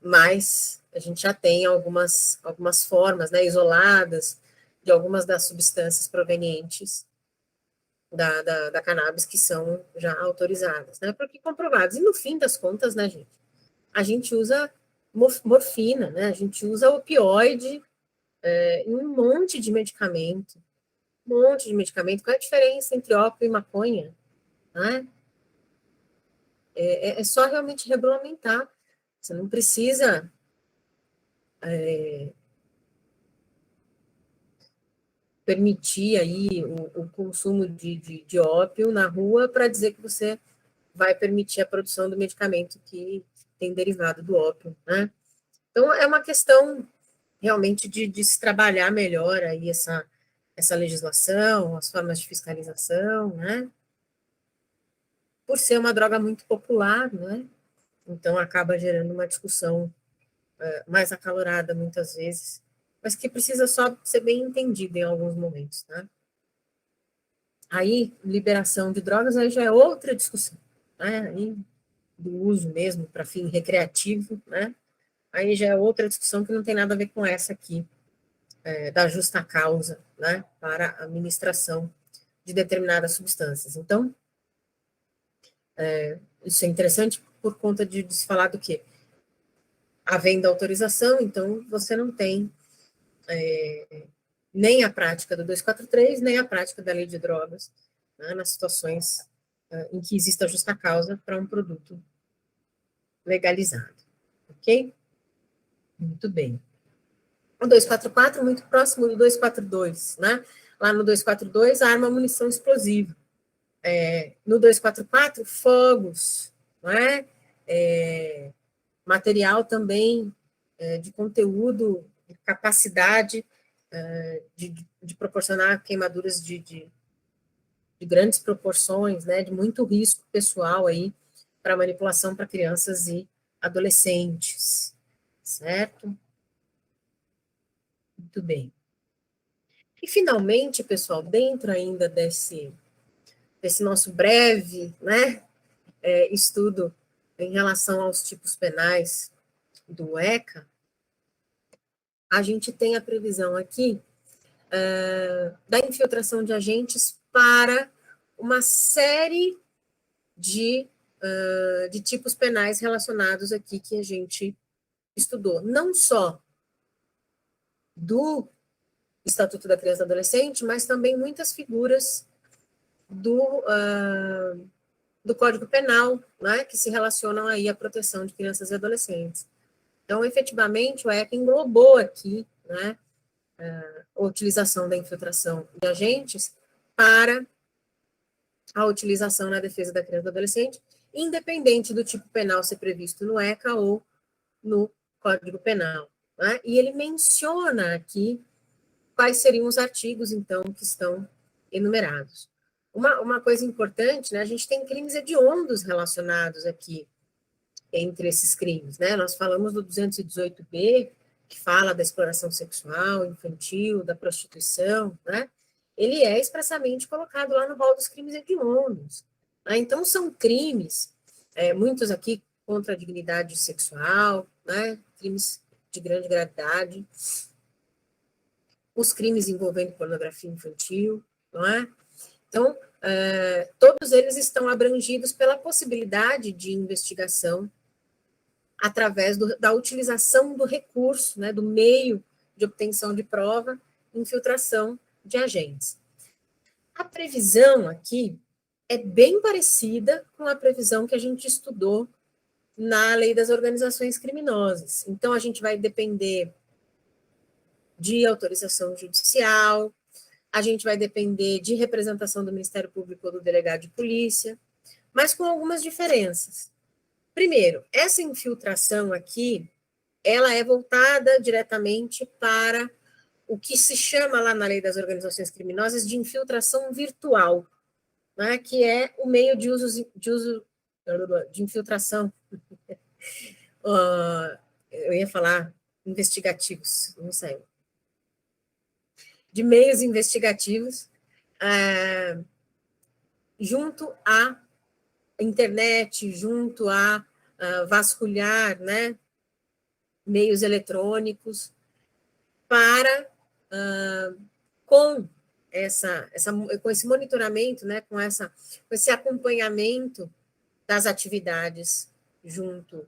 Mas a gente já tem algumas formas, né, isoladas de algumas das substâncias provenientes da cannabis que são já autorizadas, né, porque comprovadas. E no fim das contas, né, gente, a gente usa morfina, né, a gente usa opioide em um monte de medicamento. Qual é a diferença entre ópio e maconha? Né? É só realmente regulamentar. Você não precisa permitir aí o consumo de ópio na rua para dizer que você vai permitir a produção do medicamento que tem derivado do ópio, né? Então, é uma questão realmente de se trabalhar melhor aí essa legislação, as formas de fiscalização, né? Por ser uma droga muito popular, né? Então, acaba gerando uma discussão mais acalorada, muitas vezes, mas que precisa só ser bem entendida em alguns momentos, né? Aí, liberação de drogas, aí já é outra discussão, né? Aí, do uso mesmo para fim recreativo, né? Aí já é outra discussão que não tem nada a ver com essa aqui, da justa causa, né? Para a administração de determinadas substâncias. Então, isso é interessante por conta de se falar do quê? Havendo autorização, então você não tem nem a prática do 243, nem a prática da lei de drogas, né, nas situações em que exista justa causa para um produto legalizado. Ok? Muito bem. O 244, muito próximo do 242, né? Lá no 242, arma, munição explosiva. No 244, fogos, não é? Material também de conteúdo, de capacidade de proporcionar queimaduras de grandes proporções, né, de muito risco pessoal aí para manipulação para crianças e adolescentes, certo? Muito bem. E, finalmente, pessoal, dentro ainda desse nosso breve, né, estudo em relação aos tipos penais do ECA, a gente tem a previsão aqui da infiltração de agentes para uma série de tipos penais relacionados aqui que a gente estudou, não só do Estatuto da Criança e do Adolescente, mas também muitas figuras do Código Penal, né, que se relacionam aí à proteção de crianças e adolescentes. Então, efetivamente, o ECA englobou aqui, né, a utilização da infiltração de agentes para a utilização na defesa da criança e do adolescente, independente do tipo penal ser previsto no ECA ou no Código Penal. Né? E ele menciona aqui quais seriam os artigos, então, que estão enumerados. Uma coisa importante, né, a gente tem crimes hediondos relacionados aqui entre esses crimes. Né? Nós falamos do 218B, que fala da exploração sexual infantil, da prostituição, né? Ele é expressamente colocado lá no rol dos crimes hediondos. Né? Então, são crimes, muitos aqui contra a dignidade sexual, né? Crimes de grande gravidade, os crimes envolvendo pornografia infantil, não é? Então, todos eles estão abrangidos pela possibilidade de investigação através da utilização do recurso, né, do meio de obtenção de prova, infiltração de agentes. A previsão aqui é bem parecida com a previsão que a gente estudou na Lei das Organizações Criminosas. Então, a gente vai depender de autorização judicial, a gente vai depender de representação do Ministério Público ou do delegado de polícia, mas com algumas diferenças. Primeiro, essa infiltração aqui, ela é voltada diretamente para o que se chama lá na Lei das Organizações Criminosas de infiltração virtual, né, que é o meio de uso de infiltração. Eu ia falar investigativos, não sei. De meios investigativos, junto à internet, junto a vasculhar, né, meios eletrônicos, para, com esse monitoramento, né, com esse acompanhamento das atividades junto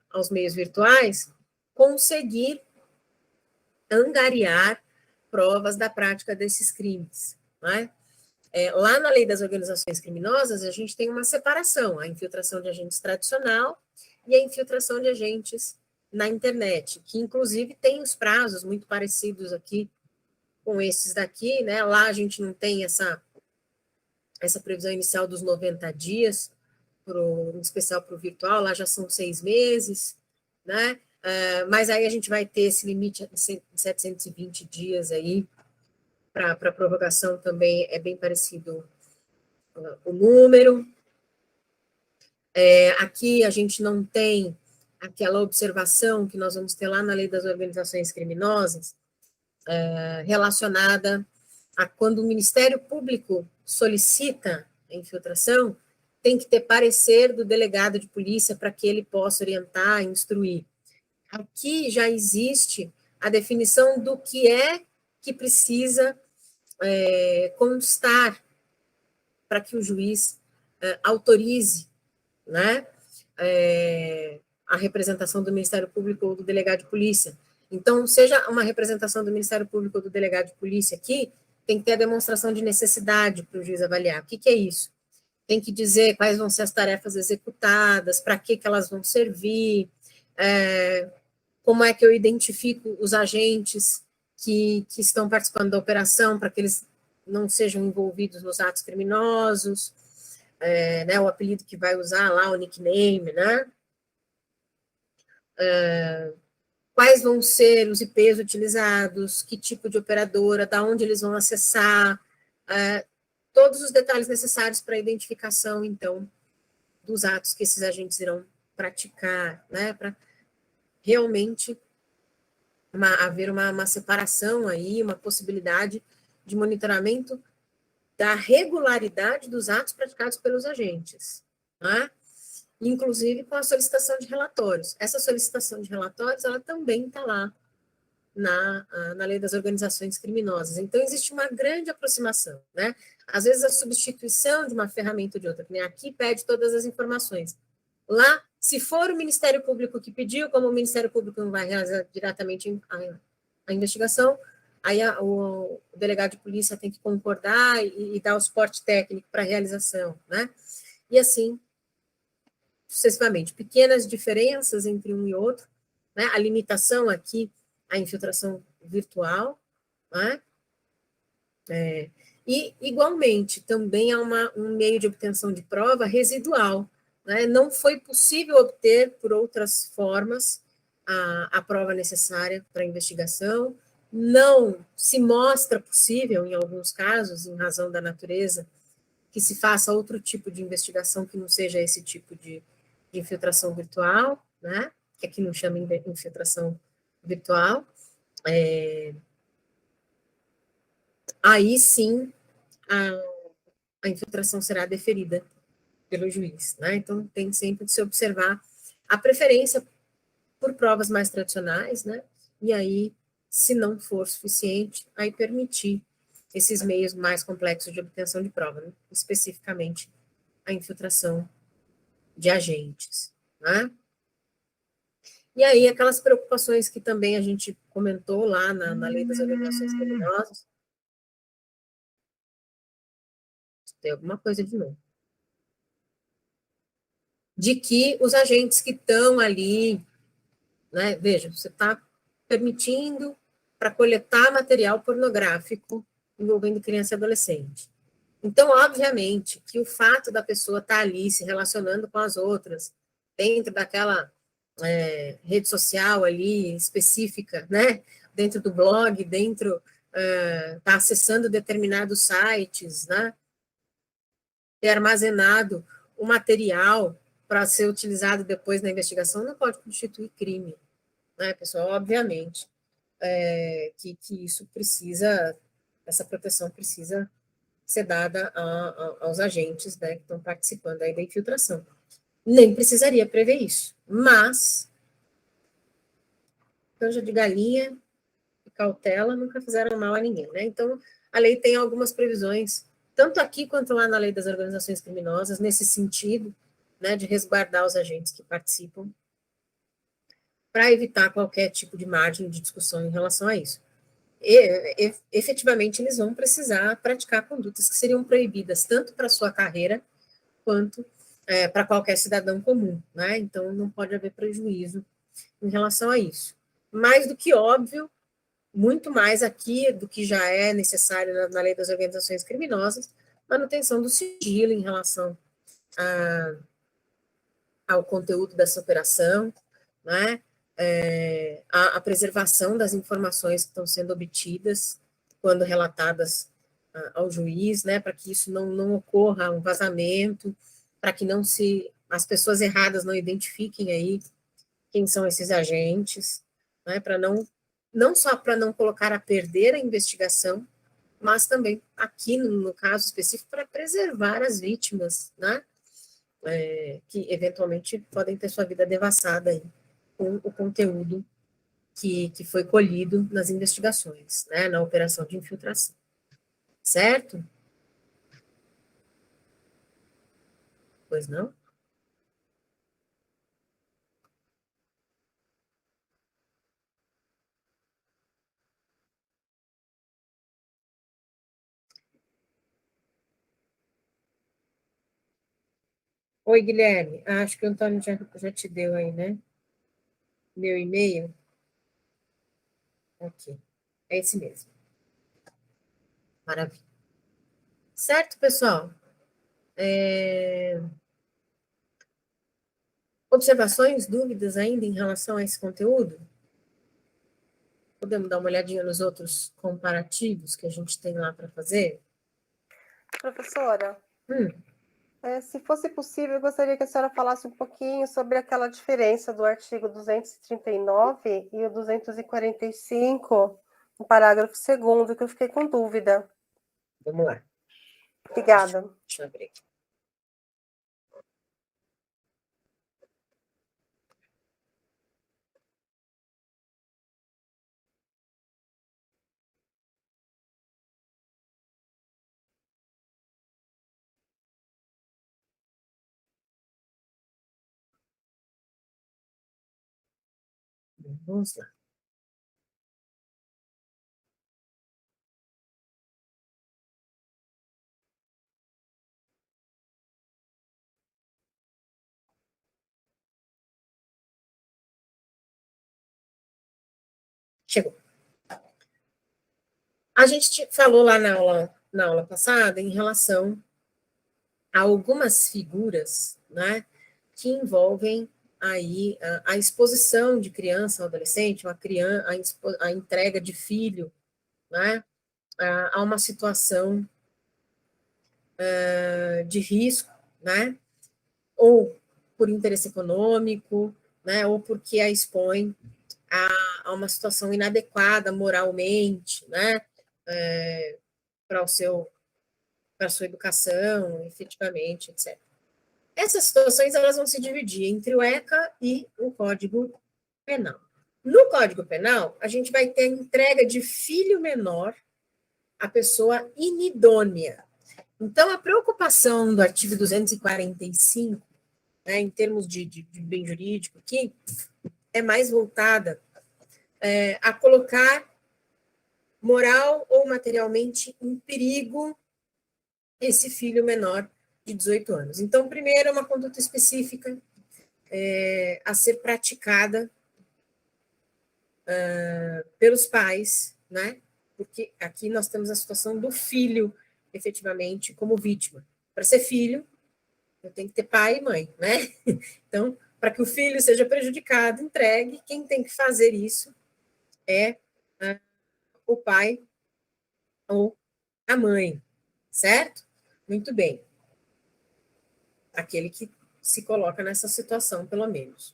aos meios virtuais, conseguir angariar provas da prática desses crimes. Né? Lá na Lei das Organizações Criminosas, a gente tem uma separação, a infiltração de agentes tradicional e a infiltração de agentes na internet, que inclusive tem os prazos muito parecidos aqui com esses daqui, né? Lá a gente não tem essa previsão inicial dos 90 dias, em especial para o virtual, lá já são 6 meses, né? Mas aí a gente vai ter esse limite de 720 dias aí, para a prorrogação também é bem parecido o número. Aqui a gente não tem aquela observação que nós vamos ter lá na Lei das Organizações Criminosas, relacionada a quando o Ministério Público solicita a infiltração, tem que ter parecer do delegado de polícia para que ele possa orientar e instruir. Aqui já existe a definição do que é que precisa constar para que o juiz autorize, né, a representação do Ministério Público ou do delegado de polícia. Então, seja uma representação do Ministério Público ou do delegado de polícia aqui, tem que ter a demonstração de necessidade para o juiz avaliar. O que é isso? Tem que dizer quais vão ser as tarefas executadas, para que elas vão servir, como é que eu identifico os agentes que estão participando da operação, para que eles não sejam envolvidos nos atos criminosos, né, o apelido que vai usar lá, o nickname, né? Quais vão ser os IPs utilizados, que tipo de operadora, da onde eles vão acessar, todos os detalhes necessários para a identificação, então, dos atos que esses agentes irão praticar, né, para realmente haver uma separação aí, uma possibilidade de monitoramento da regularidade dos atos praticados pelos agentes, né? Inclusive com a solicitação de relatórios. Essa solicitação de relatórios, ela também está lá na lei das organizações criminosas. Então, existe uma grande aproximação, né? Às vezes, a substituição de uma ferramenta ou de outra, que nem aqui pede todas as informações. Lá, se for o Ministério Público que pediu, como o Ministério Público não vai realizar diretamente a investigação, aí o delegado de polícia tem que concordar e dar o suporte técnico para a realização, né? E assim, sucessivamente, pequenas diferenças entre um e outro, né? A limitação aqui, a infiltração virtual, né? E, igualmente, também há um meio de obtenção de prova residual, né? Não foi possível obter, por outras formas, a prova necessária para a investigação, não se mostra possível, em alguns casos, em razão da natureza, que se faça outro tipo de investigação que não seja esse tipo de infiltração virtual, né? Que aqui não chama infiltração virtual. Aí sim a infiltração será deferida pelo juiz, né? Então tem sempre que se observar a preferência por provas mais tradicionais, né? E aí, se não for suficiente, aí permitir esses meios mais complexos de obtenção de prova, né? Especificamente a infiltração de agentes, né? E aí, aquelas preocupações que também a gente comentou lá na lei das organizações criminosas. Tem alguma coisa de novo. De que os agentes que estão ali, né? Veja, você está permitindo para coletar material pornográfico envolvendo criança e adolescente. Então, obviamente, que o fato da pessoa estar ali se relacionando com as outras, dentro daquela rede social ali específica, né? Dentro do blog, dentro, tá acessando determinados sites, né? Ter armazenado o material para ser utilizado depois na investigação não pode constituir crime, né, pessoal? Obviamente que isso precisa, essa proteção precisa ser dada aos agentes, né, que estão participando aí da infiltração. Nem precisaria prever isso, mas canja de galinha e cautela nunca fizeram mal a ninguém, né? Então, a lei tem algumas previsões, tanto aqui quanto lá na lei das organizações criminosas, nesse sentido, né, de resguardar os agentes que participam, para evitar qualquer tipo de margem de discussão em relação a isso. Efetivamente, eles vão precisar praticar condutas que seriam proibidas tanto para a sua carreira quanto para qualquer cidadão comum, né? Então, não pode haver prejuízo em relação a isso. Mais do que óbvio, muito mais aqui do que já é necessário na lei das organizações criminosas, manutenção do sigilo em relação ao conteúdo dessa operação, né? A preservação das informações que estão sendo obtidas quando relatadas ao juiz, né? Para que isso não ocorra um vazamento, para que as pessoas erradas não identifiquem aí quem são esses agentes, né? Para não só para não colocar a perder a investigação, mas também, aqui no caso específico, para preservar as vítimas, né? Que eventualmente podem ter sua vida devassada aí, com o conteúdo que foi colhido nas investigações, né? Na operação de infiltração. Certo? Pois não? Oi, Guilherme. Acho que o Antônio já te deu aí, né? Meu e-mail. Ok. É esse mesmo. Maravilha. Certo, pessoal? Observações, dúvidas ainda em relação a esse conteúdo? Podemos dar uma olhadinha nos outros comparativos que a gente tem lá para fazer? Professora, Hum, se fosse possível, eu gostaria que a senhora falasse um pouquinho sobre aquela diferença do artigo 239 e o 245, no parágrafo 2º, que eu fiquei com dúvida. vamos lá. Obrigada. Deixa eu abrir aqui. Vamos lá. Chegou. A gente falou lá na aula passada em relação a algumas figuras, né, que envolvem aí a exposição de criança ou adolescente, a entrega de filho, né, a uma situação de risco, né, ou por interesse econômico, né, ou porque a expõe a uma situação inadequada moralmente, né, para a sua educação, efetivamente, etc. Essas situações elas vão se dividir entre o ECA e o Código Penal. No Código Penal, a gente vai ter a entrega de filho menor à pessoa inidônea. Então, a preocupação do artigo 245, né, em termos de bem jurídico, aqui, é mais voltada a colocar moral ou materialmente em perigo esse filho menor de 18 anos. Então, primeiro, é uma conduta específica a ser praticada pelos pais, né? Porque aqui nós temos a situação do filho, efetivamente, como vítima. Para ser filho, eu tenho que ter pai e mãe, né? Então, para que o filho seja prejudicado, entregue, quem tem que fazer isso é o pai ou a mãe, certo? Muito bem. Aquele que se coloca nessa situação, pelo menos.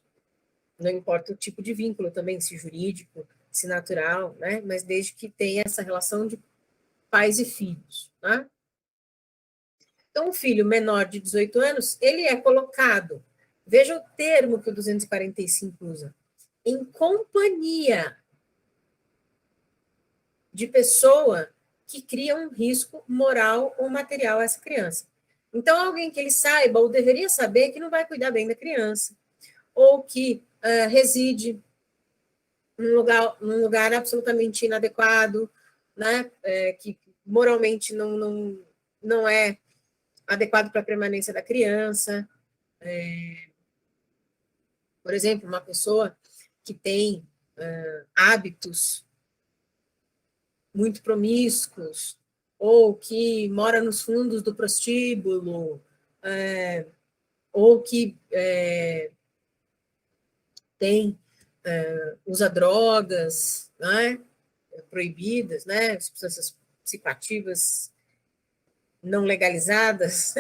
Não importa o tipo de vínculo também, se jurídico, se natural, né? Mas desde que tenha essa relação de pais e filhos, tá? Então, o filho menor de 18 anos, ele é colocado, veja o termo que o 245 usa, em companhia de pessoa que cria um risco moral ou material a essa criança. Então, alguém que ele saiba ou deveria saber que não vai cuidar bem da criança, ou que reside num lugar absolutamente inadequado, né, que moralmente não é adequado para a permanência da criança. Por exemplo, uma pessoa que tem hábitos muito promíscuos, ou que mora nos fundos do prostíbulo, ou que usa drogas, né, proibidas, né, substâncias psicoativas não legalizadas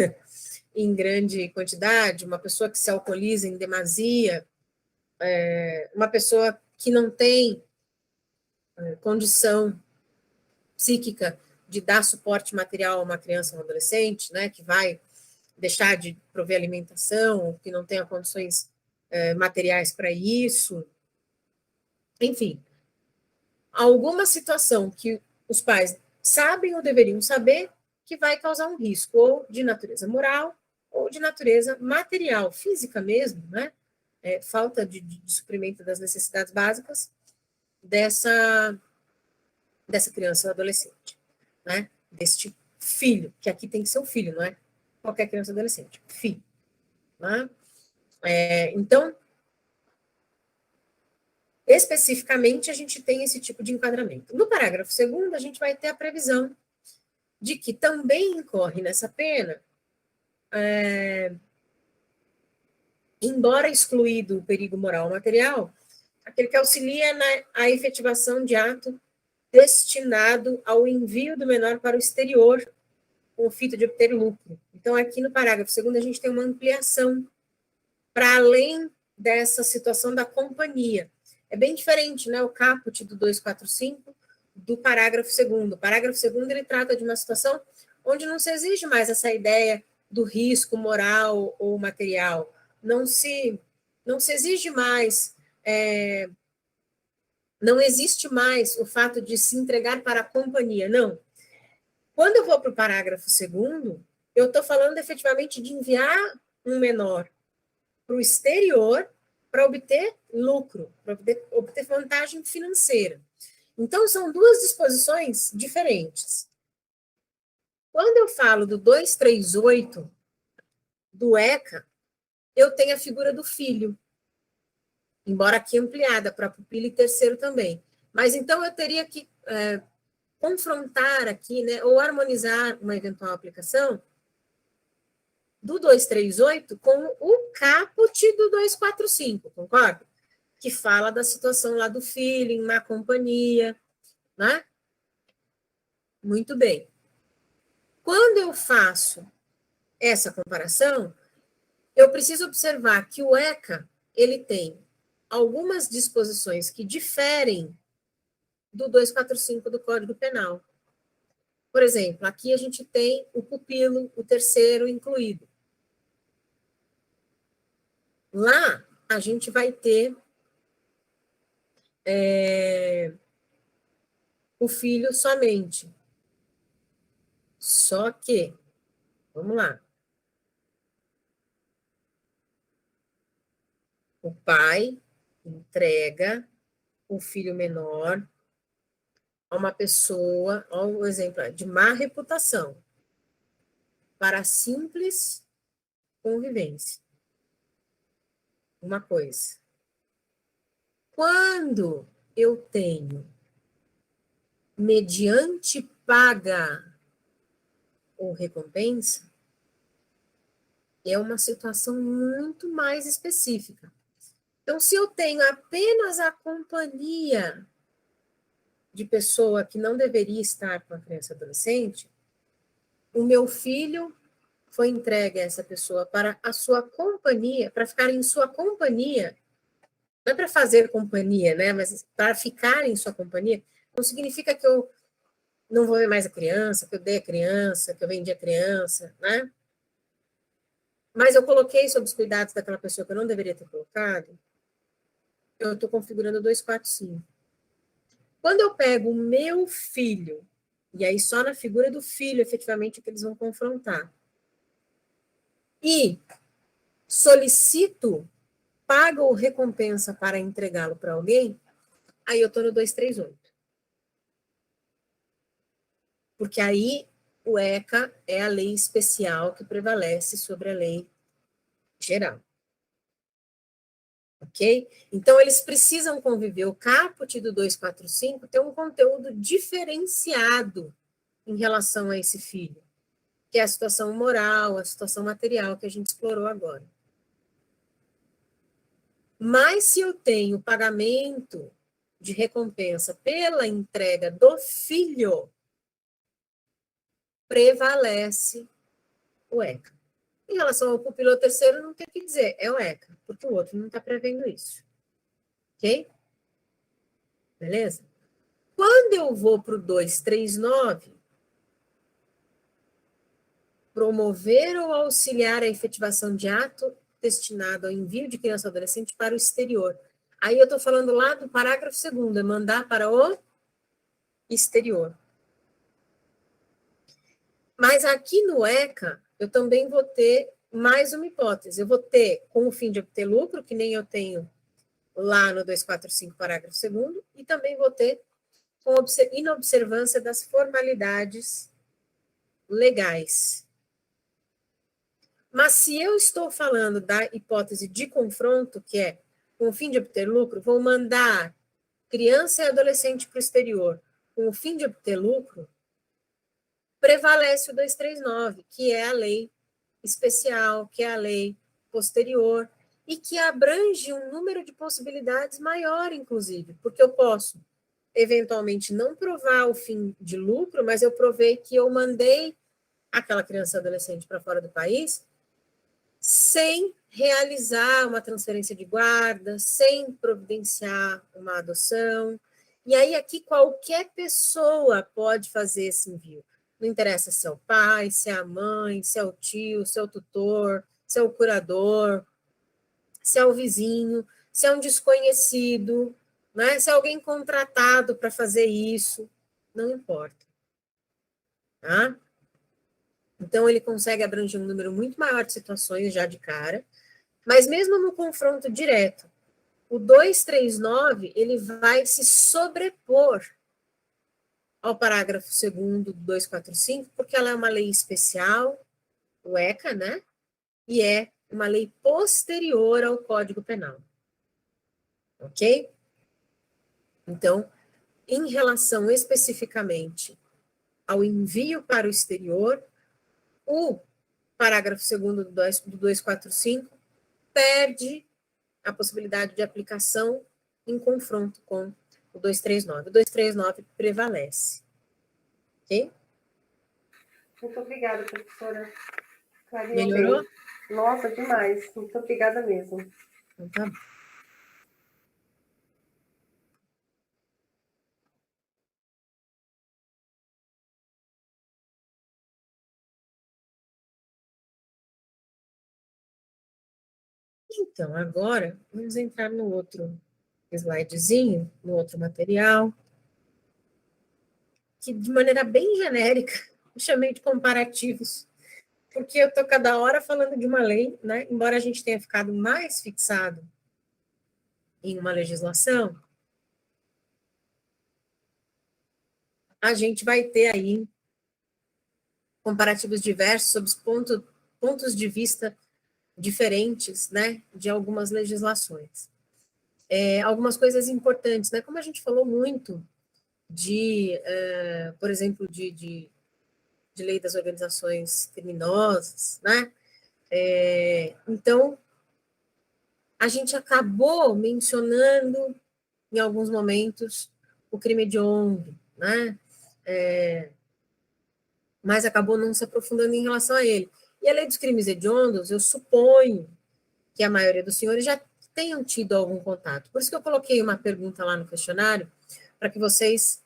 em grande quantidade, uma pessoa que se alcooliza em demasia, uma pessoa que não tem condição psíquica de dar suporte material a uma criança ou um adolescente, né, que vai deixar de prover alimentação, que não tenha condições materiais para isso. Enfim, alguma situação que os pais sabem ou deveriam saber que vai causar um risco, ou de natureza moral, ou de natureza material, física mesmo, né? Falta de suprimento das necessidades básicas dessa criança ou adolescente, né? Deste filho, que aqui tem que ser o filho, não é qualquer criança ou adolescente, filho. Né? Então, especificamente, a gente tem esse tipo de enquadramento. No parágrafo 2º, a gente vai ter a previsão de que também incorre nessa pena, embora excluído o perigo moral ou material, aquele que auxilia na efetivação de ato destinado ao envio do menor para o exterior, com o fito de obter lucro. Então, aqui no parágrafo 2º, a gente tem uma ampliação para além dessa situação da companhia. É bem diferente, né, o caput do 245 do parágrafo 2º. O parágrafo 2º, ele trata de uma situação onde não se exige mais essa ideia do risco moral ou material. Não se exige mais, não existe mais o fato de se entregar para a companhia, não. Quando eu vou para o parágrafo 2º, eu estou falando efetivamente de enviar um menor para o exterior para obter lucro, para obter vantagem financeira. Então, são duas disposições diferentes. Quando eu falo do 238, do ECA, eu tenho a figura do filho, embora aqui ampliada para pupila e terceiro também. Mas, então, eu teria que confrontar aqui, né, ou harmonizar uma eventual aplicação do 238 com o caput do 245, concorda? Que fala da situação lá do filho, em má companhia, né? Muito bem. Quando eu faço essa comparação, eu preciso observar que o ECA, ele tem algumas disposições que diferem do 245 do Código Penal. Por exemplo, aqui a gente tem o pupilo, o terceiro incluído. Lá, a gente vai ter o filho somente. Só que, vamos lá. O pai entrega o filho menor a uma pessoa, olha o exemplo, de má reputação, para simples convivência. Uma coisa. Quando eu tenho mediante paga ou recompensa, é uma situação muito mais específica. Então, se eu tenho apenas a companhia de pessoa que não deveria estar com a criança e adolescente, o meu filho foi entregue a essa pessoa para a sua companhia, para ficar em sua companhia, não é para fazer companhia, né? Mas para ficar em sua companhia, não significa que eu não vou ver mais a criança, que eu dei a criança, que eu vendi a criança, né? Mas eu coloquei sob os cuidados daquela pessoa que eu não deveria ter colocado, eu estou configurando 245. Quando eu pego o meu filho, e aí só na figura do filho, efetivamente, que eles vão confrontar, e solicito paga ou recompensa para entregá-lo para alguém, aí eu estou no 238. Porque aí o ECA é a lei especial que prevalece sobre a lei geral. Ok? Então, eles precisam conviver. O caput do 245 tem um conteúdo diferenciado em relação a esse filho, que é a situação moral, a situação material que a gente explorou agora. Mas se eu tenho pagamento de recompensa pela entrega do filho, prevalece o ECA. Em relação ao pupilo terceiro, não tem o que dizer, é o ECA, porque o outro não está prevendo isso. Ok? Beleza? Quando eu vou para o 239, promover ou auxiliar a efetivação de ato destinado ao envio de criança ou adolescente para o exterior. Aí eu estou falando lá do parágrafo 2º, é mandar para o exterior. Mas aqui no ECA, eu também vou ter mais uma hipótese. Eu vou ter com o fim de obter lucro, que nem eu tenho lá no 245, parágrafo 2º, e também vou ter com inobservância das formalidades legais. Mas se eu estou falando da hipótese de confronto, que é com o fim de obter lucro, vou mandar criança e adolescente para o exterior com o fim de obter lucro, prevalece o 239, que é a lei especial, que é a lei posterior, e que abrange um número de possibilidades maior, inclusive, porque eu posso, eventualmente, não provar o fim de lucro, mas eu provei que eu mandei aquela criança e adolescente para fora do país sem realizar uma transferência de guarda, sem providenciar uma adoção. E aí, aqui, qualquer pessoa pode fazer esse envio. Não interessa se é o pai, se é a mãe, se é o tio, se é o tutor, se é o curador, se é o vizinho, se é um desconhecido, né? Se é alguém contratado para fazer isso, não importa. Tá? Então, ele consegue abranger um número muito maior de situações já de cara, mas mesmo no confronto direto, O 239, ele vai se sobrepor ao parágrafo 2º do 245, porque ela é uma lei especial, o ECA, né? E é uma lei posterior ao Código Penal. Ok? Então, em relação especificamente ao envio para o exterior, o parágrafo 2º do 245 perde a possibilidade de aplicação em confronto com o 239. O 239 prevalece. Ok? Muito obrigada, professora. Clareou Melhorou? bem. Nossa, demais. Muito obrigada mesmo. Então, tá bom. Então, agora, vamos entrar no outro slidezinho, no outro material, que de maneira bem genérica, eu chamei de comparativos, porque eu estou cada hora falando de uma lei, né? Embora a gente tenha ficado mais fixado em uma legislação, a gente vai ter aí comparativos diversos sobre pontos de vista diferentes, né, de algumas legislações. Algumas coisas importantes, né, como a gente falou muito por exemplo, de lei das organizações criminosas, né, então, a gente acabou mencionando, em alguns momentos, o crime hediondo, né, mas acabou não se aprofundando em relação a ele. E a lei dos crimes hediondos, eu suponho que a maioria dos senhores já tenham tido algum contato. Por isso que eu coloquei uma pergunta lá no questionário, para que vocês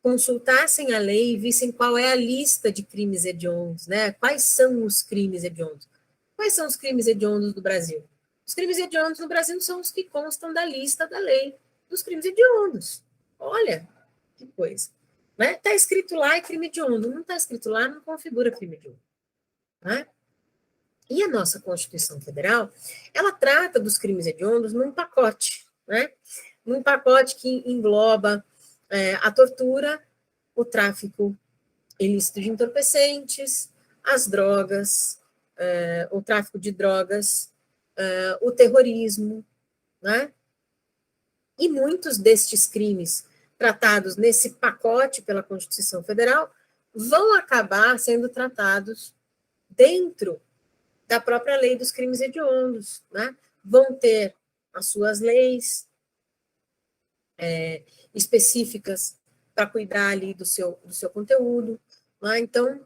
consultassem a lei e vissem qual é a lista de crimes hediondos, né? Quais são os crimes hediondos? Quais são os crimes hediondos do Brasil? Os crimes hediondos no Brasil são os que constam da lista da lei dos crimes hediondos. Olha, que coisa. Né? Está escrito lá é crime hediondo. Não está escrito lá, não configura crime hediondo. Né? E a nossa Constituição Federal, ela trata dos crimes hediondos num pacote, né? Num pacote que engloba a tortura, o tráfico ilícito de entorpecentes, as drogas, o tráfico de drogas, o terrorismo, né? E muitos destes crimes tratados nesse pacote pela Constituição Federal vão acabar sendo tratados dentro da própria lei dos crimes hediondos, né? Vão ter as suas leis específicas para cuidar ali do seu conteúdo, né? Então,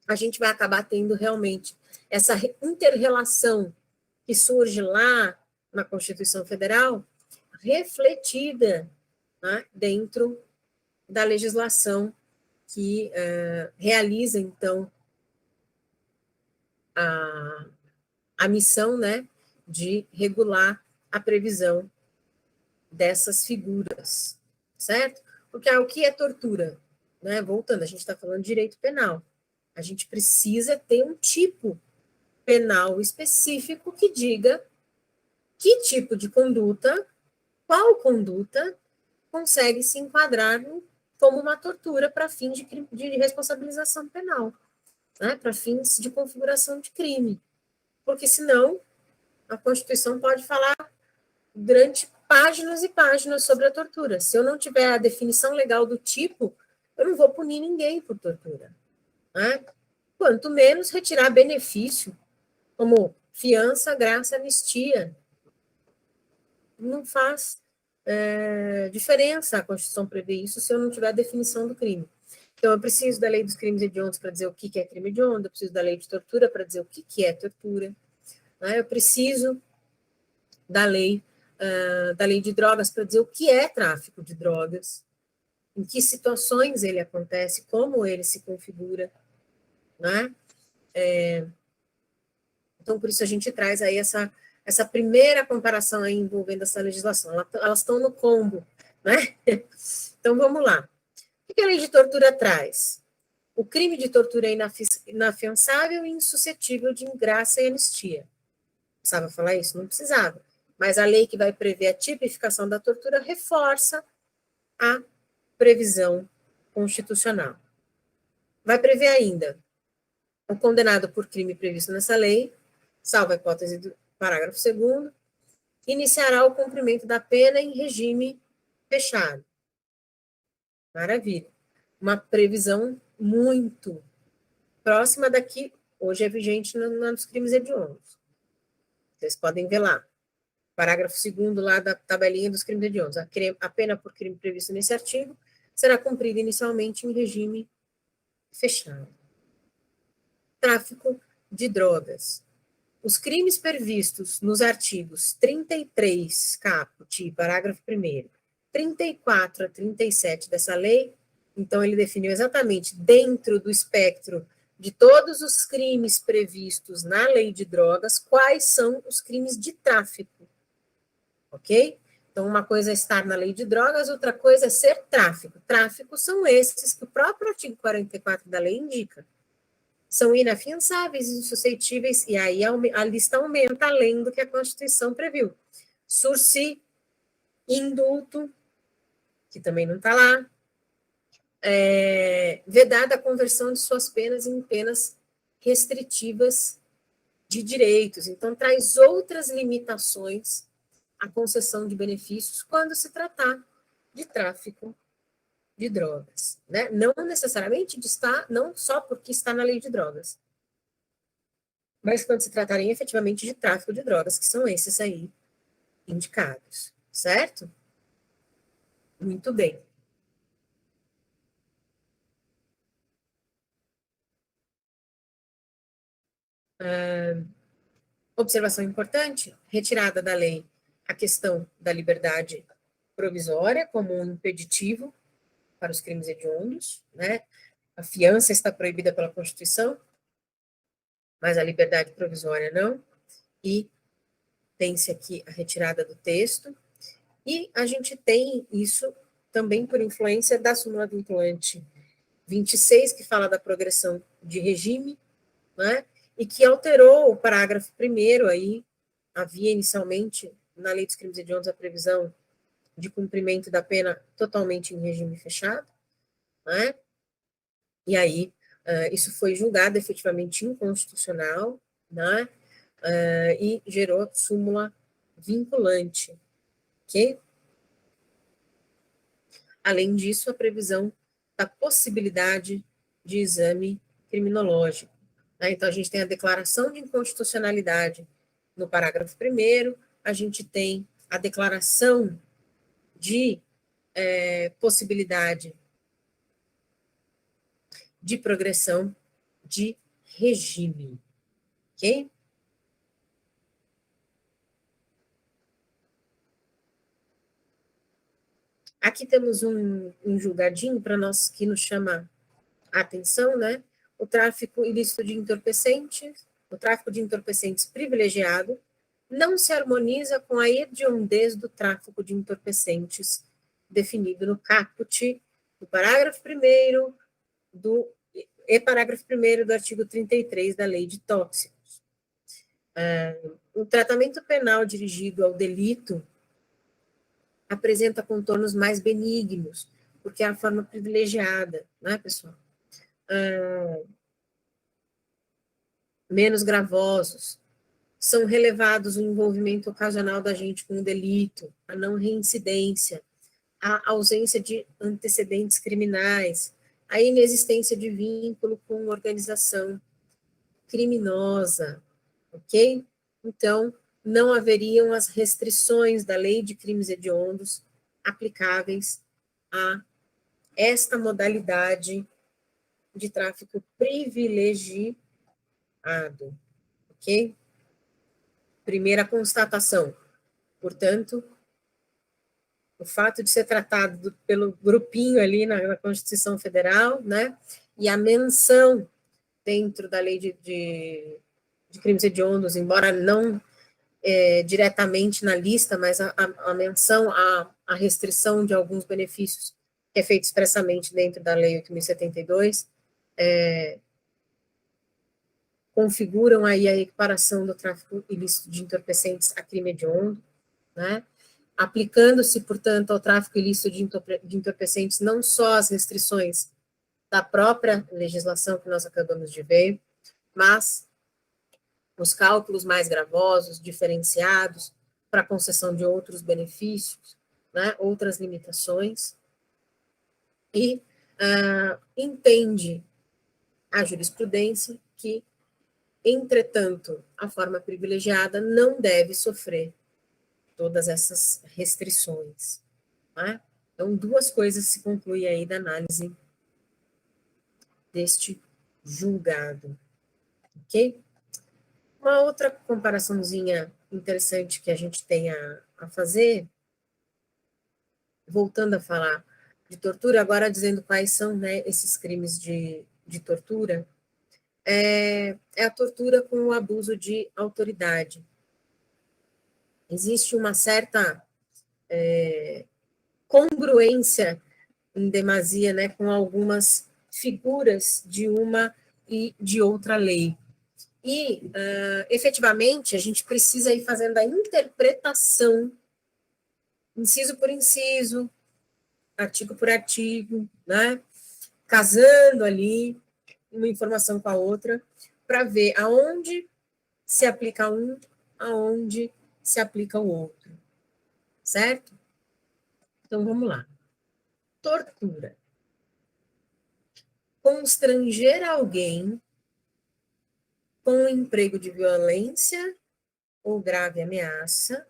a gente vai acabar tendo realmente essa inter-relação que surge lá na Constituição Federal, refletida, né, dentro da legislação que realiza, então, a missão, né, de regular a previsão dessas figuras, certo? Porque o que é tortura? Né? Voltando, a gente está falando de direito penal. A gente precisa ter um tipo penal específico que diga que tipo de conduta, qual conduta consegue se enquadrar como uma tortura para fins de responsabilização penal, né? Para fins de configuração de crime. Porque senão a Constituição pode falar durante páginas e páginas sobre a tortura. Se eu não tiver a definição legal do tipo, eu não vou punir ninguém por tortura. Né? Quanto menos retirar benefício, como fiança, graça, anistia. Não faz diferença a Constituição prever isso se eu não tiver a definição do crime. Então, eu preciso da lei dos crimes hediondos para dizer o que é crime hediondo, eu preciso da lei de tortura para dizer o que é tortura. Né? Eu preciso da lei de drogas para dizer o que é tráfico de drogas, em que situações ele acontece, como ele se configura, né? Então, por isso a gente traz aí essa primeira comparação aí envolvendo essa legislação. Elas estão no combo, né? Então, vamos lá. O que a lei de tortura traz? O crime de tortura é inafiançável e insuscetível de graça e anistia. Precisava falar isso? Não precisava. Mas a lei que vai prever a tipificação da tortura reforça a previsão constitucional. Vai prever ainda o condenado por crime previsto nessa lei, salvo a hipótese do parágrafo 2º, iniciará o cumprimento da pena em regime fechado. Maravilha. Uma previsão muito próxima da que hoje é vigente nos crimes hediondos. Vocês podem ver lá. Parágrafo 2º lá da tabelinha dos crimes hediondos. A pena por crime previsto nesse artigo será cumprida inicialmente em regime fechado. Tráfico de drogas. Os crimes previstos nos artigos 33, caput, parágrafo 1º, 34 a 37 dessa lei, então ele definiu exatamente dentro do espectro de todos os crimes previstos na lei de drogas, quais são os crimes de tráfico, ok? Então, uma coisa é estar na lei de drogas, outra coisa é ser tráfico. Tráfico são esses que o próprio artigo 44 da lei indica. São inafiançáveis, insuscetíveis, e aí a lista aumenta além do que a Constituição previu. Sursi, indulto, que também não está lá, vedada a conversão de suas penas em penas restritivas de direitos. Então, traz outras limitações à concessão de benefícios quando se tratar de tráfico de drogas, né? Não necessariamente não só porque está na lei de drogas, mas quando se tratarem efetivamente de tráfico de drogas, que são esses aí indicados, certo? Muito bem. Observação importante, retirada da lei a questão da liberdade provisória como um impeditivo para os crimes hediondos, né? A fiança está proibida pela Constituição, mas a liberdade provisória não, e tem-se aqui a retirada do texto, e a gente tem isso também por influência da súmula vinculante 26, que fala da progressão de regime, né? E que alterou o parágrafo 1º aí, havia inicialmente na lei dos crimes hediondos a previsão de cumprimento da pena totalmente em regime fechado, né? E aí, isso foi julgado efetivamente inconstitucional, né? E gerou súmula vinculante, ok? Além disso, a previsão da possibilidade de exame criminológico, né? Então, a gente tem a declaração de inconstitucionalidade no parágrafo 1º, a gente tem a declaração de possibilidade de progressão de regime, ok? Aqui temos um julgadinho para nós que nos chama a atenção, né? O tráfico ilícito de entorpecentes, o tráfico de entorpecentes privilegiado, não se harmoniza com a hediondez do tráfico de entorpecentes definido no caput do parágrafo 1º e parágrafo 1º do artigo 33 da Lei de Tóxicos. O tratamento penal dirigido ao delito apresenta contornos mais benignos, porque é a forma privilegiada, né, pessoal? Menos gravosos. São relevados o envolvimento ocasional da gente com o delito, a não reincidência, a ausência de antecedentes criminais, a inexistência de vínculo com organização criminosa, ok? Então, não haveriam as restrições da lei de crimes hediondos aplicáveis a esta modalidade de tráfico privilegiado, ok? Primeira constatação, portanto, o fato de ser tratado pelo grupinho ali na Constituição Federal, né, e a menção dentro da lei de crimes hediondos, embora não diretamente na lista, mas a menção à restrição de alguns benefícios que é feito expressamente dentro da lei 8.072, configuram aí a equiparação do tráfico ilícito de entorpecentes a crime hediondo, né? Aplicando-se, portanto, ao tráfico ilícito de entorpecentes não só as restrições da própria legislação que nós acabamos de ver, mas os cálculos mais gravosos, diferenciados, para concessão de outros benefícios, né, outras limitações, e entende a jurisprudência que, entretanto, a forma privilegiada não deve sofrer todas essas restrições. Né? Então, duas coisas se concluem aí da análise deste julgado. Ok? Uma outra comparaçãozinha interessante que a gente tem a fazer, voltando a falar de tortura, agora dizendo quais são, né, esses crimes de tortura, é a tortura com o abuso de autoridade. Existe uma certa congruência em demasia, né, com algumas figuras de uma e de outra lei. E, efetivamente, a gente precisa ir fazendo a interpretação, inciso por inciso, artigo por artigo, né? Casando ali uma informação com a outra, para ver aonde se aplica um, aonde se aplica o outro. Certo? Então, vamos lá. Tortura. Constranger alguém com emprego de violência ou grave ameaça,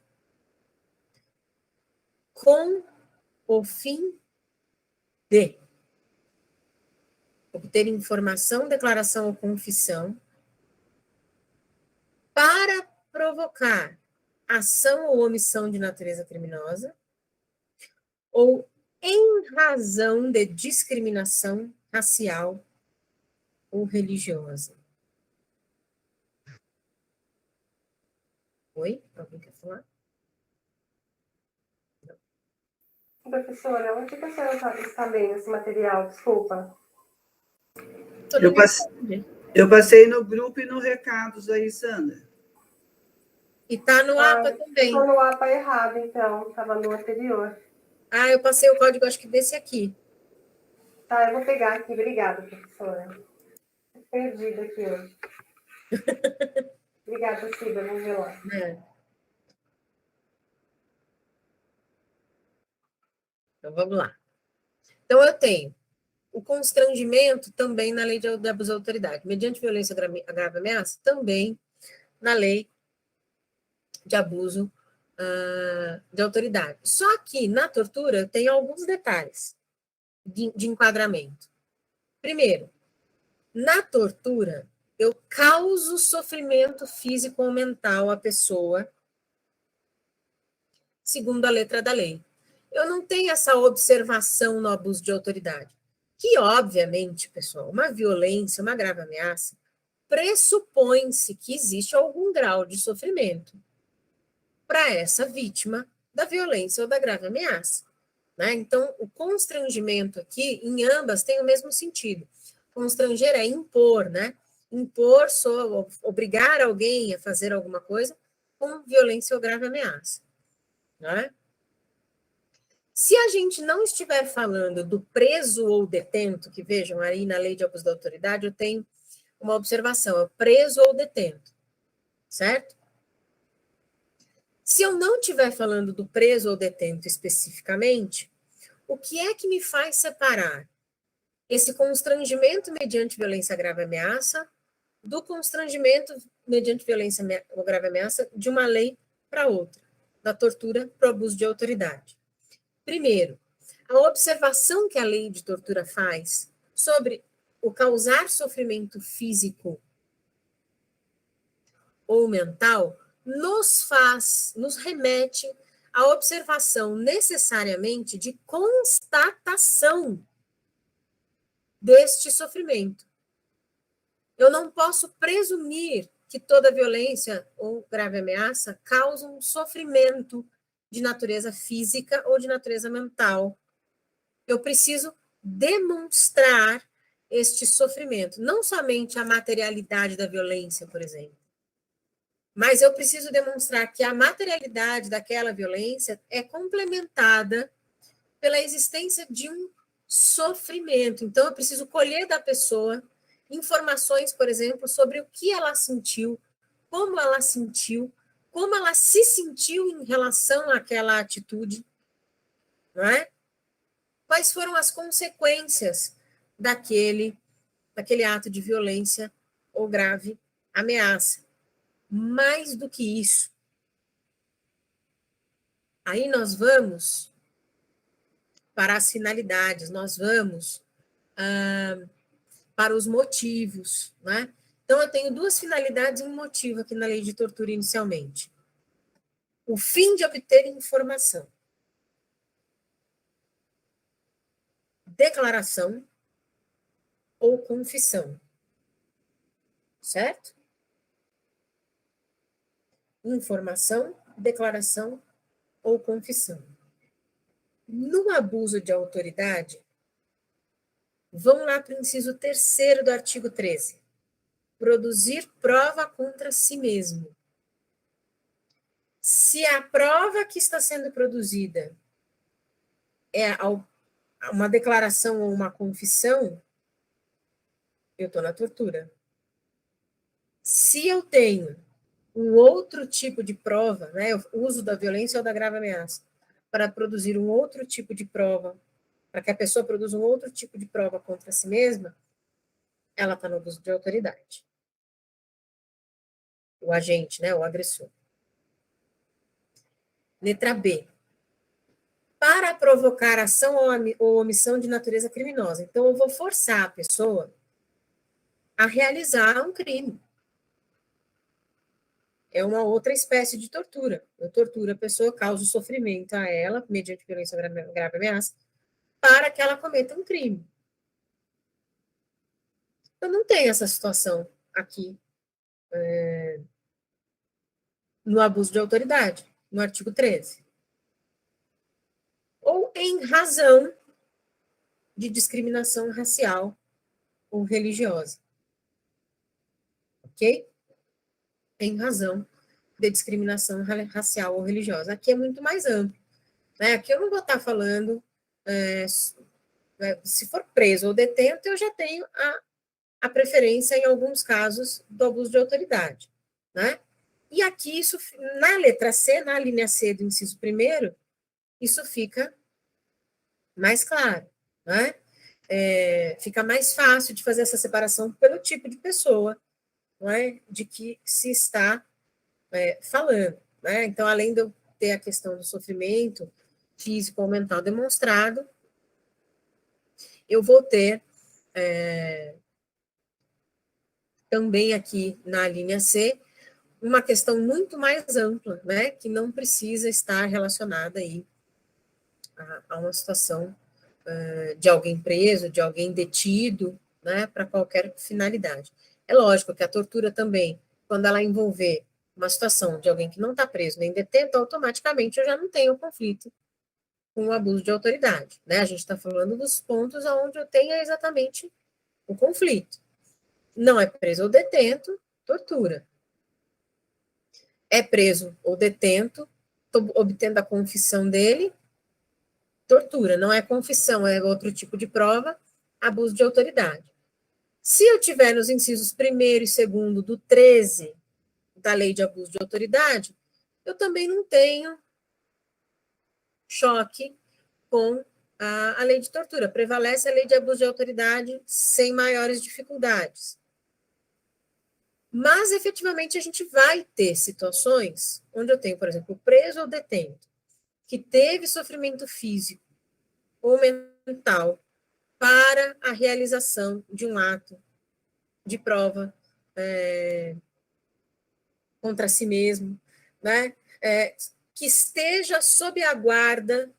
com o fim de obter informação, declaração ou confissão para provocar ação ou omissão de natureza criminosa ou em razão de discriminação racial ou religiosa. Oi? Alguém quer falar? Professora, onde que a senhora está lendo esse material? Desculpa. Eu passei no grupo e no recados aí, Sandra. E está no APA também. Estou no APA errado, então. Estava no anterior. Eu passei o código, acho que desse aqui. Tá, eu vou pegar aqui. Obrigada, professora. Perdida aqui hoje. Obrigada, Cida. Vamos ver lá. Então, vamos lá. Então, eu tenho o constrangimento também na lei de abuso de autoridade. Mediante violência grave ameaça, também na lei de abuso de autoridade. Só que na tortura tem alguns detalhes de enquadramento. Primeiro, na tortura, eu causo sofrimento físico ou mental à pessoa, segundo a letra da lei. Eu não tenho essa observação no abuso de autoridade, que, obviamente, pessoal, uma violência, uma grave ameaça, pressupõe-se que existe algum grau de sofrimento para essa vítima da violência ou da grave ameaça. Né? Então, o constrangimento aqui, em ambas, tem o mesmo sentido. Constranger é impor, né? Impor, obrigar alguém a fazer alguma coisa com violência ou grave ameaça. Né? Se a gente não estiver falando do preso ou detento, que vejam aí na lei de abuso da autoridade, eu tenho uma observação, é preso ou detento, certo? Se eu não estiver falando do preso ou detento especificamente, o que é que me faz separar esse constrangimento mediante violência grave ameaça do constrangimento mediante violência ou grave ameaça de uma lei para outra, da tortura para o abuso de autoridade? Primeiro, a observação que a lei de tortura faz sobre o causar sofrimento físico ou mental nos remete à observação necessariamente de constatação deste sofrimento. Eu não posso presumir que toda violência ou grave ameaça causa um sofrimento de natureza física ou de natureza mental. Eu preciso demonstrar este sofrimento, não somente a materialidade da violência, por exemplo, Mas eu preciso demonstrar que a materialidade daquela violência é complementada pela existência de um sofrimento. Então, eu preciso colher da pessoa informações, por exemplo, sobre o que ela sentiu, como ela se sentiu em relação àquela atitude, não é? Quais foram as consequências daquele ato de violência ou grave ameaça. Mais do que isso, aí nós vamos para as finalidades, nós vamos para os motivos, né? Então, eu tenho duas finalidades e um motivo aqui na lei de tortura inicialmente. O fim de obter informação. Declaração ou confissão. Certo? Informação, declaração ou confissão. No abuso de autoridade, vamos lá para o inciso 3º do artigo 13. Produzir prova contra si mesmo. Se a prova que está sendo produzida é uma declaração ou uma confissão, eu estou na tortura. Se eu tenho um outro tipo de prova, né, o uso da violência ou da grave ameaça, para produzir um outro tipo de prova, para que a pessoa produza um outro tipo de prova contra si mesma, ela está no abuso de autoridade. O agente, né, o agressor. Letra B. Para provocar ação ou omissão de natureza criminosa. Então, eu vou forçar a pessoa a realizar um crime. É uma outra espécie de tortura. Eu torturo a pessoa, causo sofrimento a ela, mediante violência ou grave ameaça, para que ela cometa um crime. Eu não tenho essa situação aqui no abuso de autoridade, no artigo 13. Ou em razão de discriminação racial ou religiosa. Ok? Em razão de discriminação racial ou religiosa. Aqui é muito mais amplo. Né? Aqui eu não vou estar falando, se for preso ou detento, eu já tenho a preferência, em alguns casos, do abuso de autoridade. Né? E aqui, isso, na letra C, na linha C do inciso 1º, isso fica mais claro. Né? Fica mais fácil de fazer essa separação pelo tipo de pessoa, não é? De que se está falando. Né? Então, além de eu ter a questão do sofrimento físico ou mental demonstrado, eu vou ter também aqui na linha C uma questão muito mais ampla, né? Que não precisa estar relacionada aí a uma situação de alguém preso, de alguém detido, né? Para qualquer finalidade. É lógico que a tortura também, quando ela envolver uma situação de alguém que não está preso nem detento, automaticamente eu já não tenho conflito com o abuso de autoridade. Né? A gente está falando dos pontos onde eu tenho exatamente o conflito. Não é preso ou detento, tortura. É preso ou detento, estou obtendo a confissão dele, tortura. Não é confissão, é outro tipo de prova, abuso de autoridade. Se eu tiver nos incisos 1º e 2º do 13 da lei de abuso de autoridade, eu também não tenho choque com a lei de tortura. Prevalece a lei de abuso de autoridade sem maiores dificuldades. Mas, efetivamente, a gente vai ter situações onde eu tenho, por exemplo, preso ou detento, que teve sofrimento físico ou mental para a realização de um ato de prova contra si mesmo, né? Que esteja sob a guarda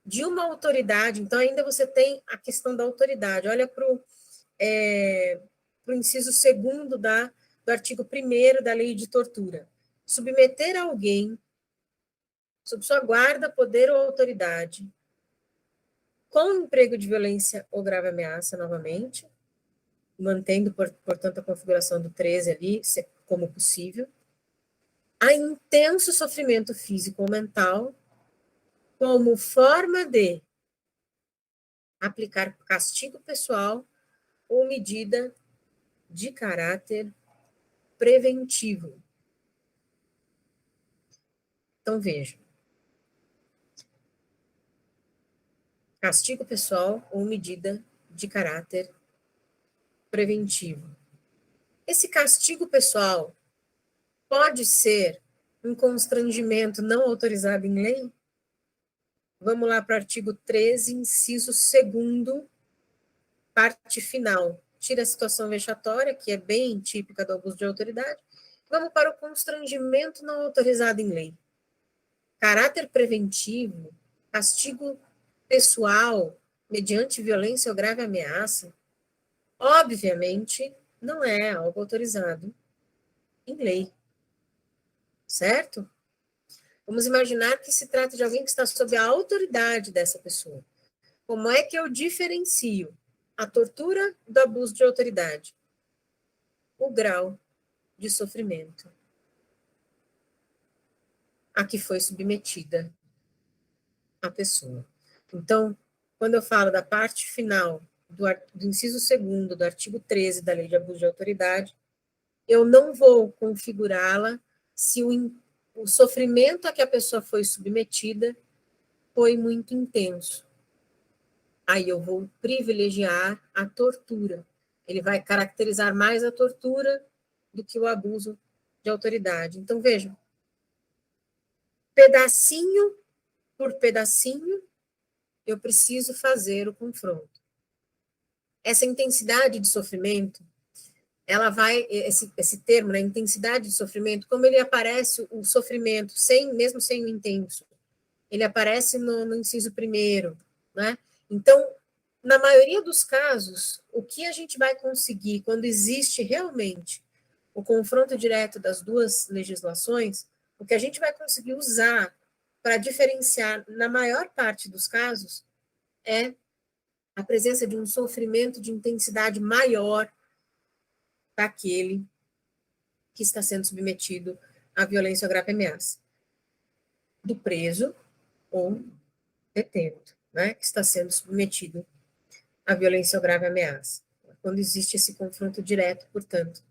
de uma autoridade. Então, ainda você tem a questão da autoridade. Olha para o inciso 2º do artigo 1º da lei de tortura. Submeter alguém sob sua guarda, poder ou autoridade, com emprego de violência ou grave ameaça, novamente, mantendo, portanto, a configuração do 13 ali como possível, a intenso sofrimento físico ou mental como forma de aplicar castigo pessoal ou medida de caráter preventivo. Então, veja. Castigo pessoal ou medida de caráter preventivo. Esse castigo pessoal pode ser um constrangimento não autorizado em lei? Vamos lá para o artigo 13, inciso 2º, parte final. Tira a situação vexatória, que é bem típica do abuso de autoridade. Vamos para o constrangimento não autorizado em lei. Caráter preventivo, castigo pessoal, mediante violência ou grave ameaça, obviamente, não é algo autorizado em lei. Certo? Vamos imaginar que se trata de alguém que está sob a autoridade dessa pessoa. Como é que eu diferencio a tortura do abuso de autoridade? O grau de sofrimento a que foi submetida a pessoa. Então, quando eu falo da parte final do inciso 2º do artigo 13 da Lei de Abuso de Autoridade, eu não vou configurá-la se o sofrimento a que a pessoa foi submetida foi muito intenso. Aí eu vou privilegiar a tortura. Ele vai caracterizar mais a tortura do que o abuso de autoridade. Então, vejam, pedacinho por pedacinho, eu preciso fazer o confronto. Essa intensidade de sofrimento, ela vai, esse termo, né, intensidade de sofrimento, como ele aparece, o sofrimento, mesmo sem o intenso, ele aparece no inciso 1º, né? Então, na maioria dos casos, o que a gente vai conseguir quando existe realmente o confronto direto das duas legislações, o que a gente vai conseguir usar para diferenciar, na maior parte dos casos, é a presença de um sofrimento de intensidade maior daquele que está sendo submetido à violência ou grave ameaça, do preso ou detento, né, que está sendo submetido à violência ou grave ameaça. Quando existe esse confronto direto, portanto,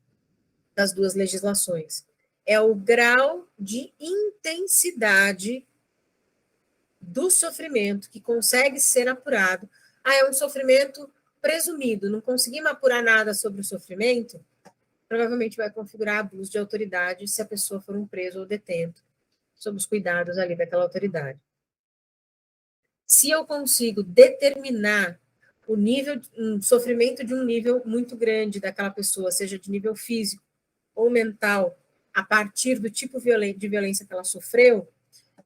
das duas legislações. É o grau de intensidade do sofrimento que consegue ser apurado. É um sofrimento presumido, não conseguimos apurar nada sobre o sofrimento, provavelmente vai configurar abuso de autoridade se a pessoa for um preso ou detento, sob os cuidados ali daquela autoridade. Se eu consigo determinar o nível, um sofrimento de um nível muito grande daquela pessoa, seja de nível físico ou mental, a partir do tipo de violência que ela sofreu,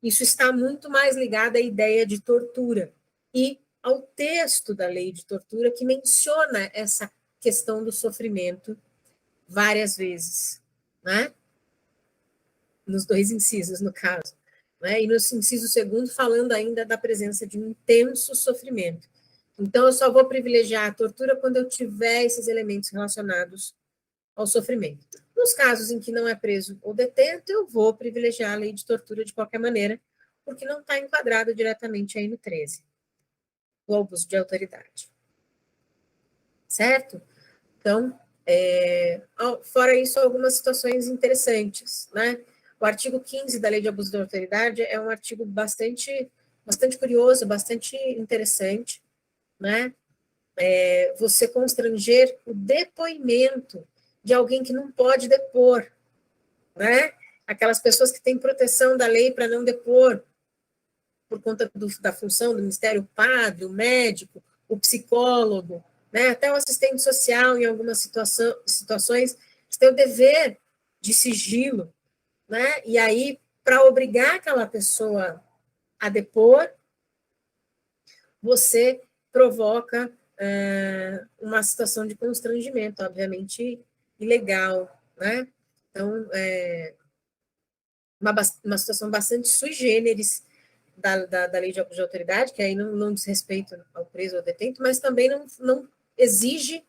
isso está muito mais ligado à ideia de tortura e ao texto da lei de tortura que menciona essa questão do sofrimento várias vezes, né? Nos dois incisos, no caso. Né? E no inciso 2º, falando ainda da presença de um intenso sofrimento. Então, eu só vou privilegiar a tortura quando eu tiver esses elementos relacionados ao sofrimento. Nos casos em que não é preso ou detento, eu vou privilegiar a lei de tortura de qualquer maneira, porque não está enquadrado diretamente aí no 13, o abuso de autoridade. Certo? Então, fora isso, algumas situações interessantes, né? O artigo 15 da Lei de Abuso de Autoridade é um artigo bastante curioso, bastante interessante, né? Você constranger o depoimento de alguém que não pode depor, né? Aquelas pessoas que têm proteção da lei para não depor, por conta da função do ministério, o padre, o médico, o psicólogo, né? Até o assistente social, em algumas situações, tem o dever de sigilo, né? E aí, para obrigar aquela pessoa a depor, você provoca uma situação de constrangimento, obviamente ilegal, né? Então, uma situação bastante sui generis da lei de abuso de autoridade, que aí não diz respeito ao preso ou detento, mas também não exige,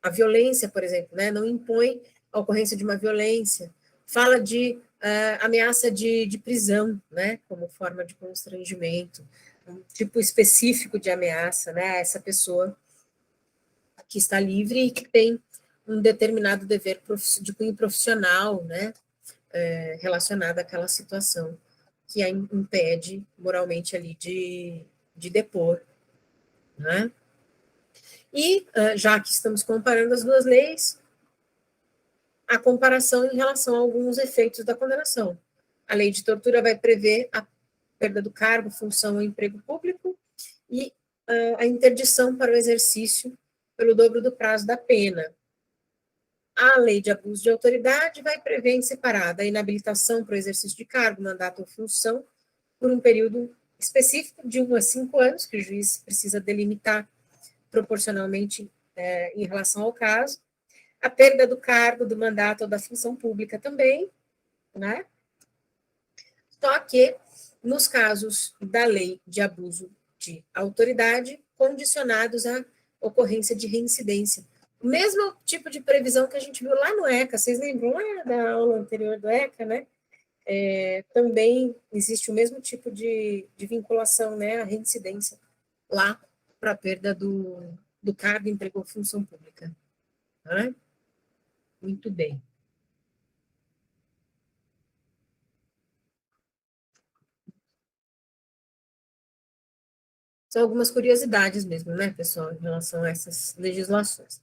a violência, por exemplo, né? Não impõe a ocorrência de uma violência. Fala de ameaça de prisão, né? Como forma de constrangimento, um tipo específico de ameaça, né? A essa pessoa que está livre e que tem um determinado dever de cunho profissional, né? Relacionado àquela situação que a impede moralmente ali de depor, né? E, já que estamos comparando as duas leis, a comparação em relação a alguns efeitos da condenação. A lei de tortura vai prever a perda do cargo, função ou emprego público e a interdição para o exercício pelo dobro do prazo da pena. A lei de abuso de autoridade vai prever em separada a inabilitação para o exercício de cargo, mandato ou função por um período específico de 1 a 5 anos, que o juiz precisa delimitar proporcionalmente em relação ao caso, a perda do cargo, do mandato ou da função pública também, né? Só que, nos casos da lei de abuso de autoridade, condicionados à ocorrência de reincidência. O mesmo tipo de previsão que a gente viu lá no ECA, vocês lembram lá da aula anterior do ECA, né? Também existe o mesmo tipo de vinculação, né? A reincidência lá para a perda do cargo, emprego ou função pública. Né? Muito bem. São algumas curiosidades mesmo, né, pessoal, em relação a essas legislações.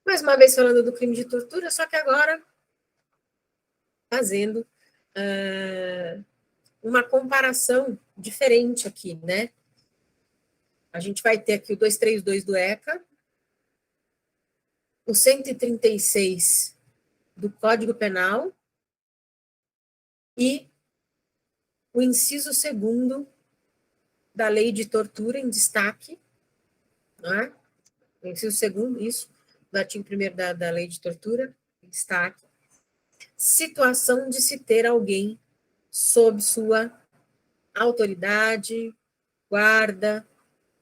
Mais uma vez falando do crime de tortura, só que agora fazendo uma comparação diferente aqui, né? A gente vai ter aqui o 232 do ECA, o 136 do Código Penal e o inciso 2º da Lei de Tortura em destaque, né? O inciso 2º, isso, do artigo 1º da Lei de Tortura, em destaque. Situação de se ter alguém sob sua autoridade, guarda,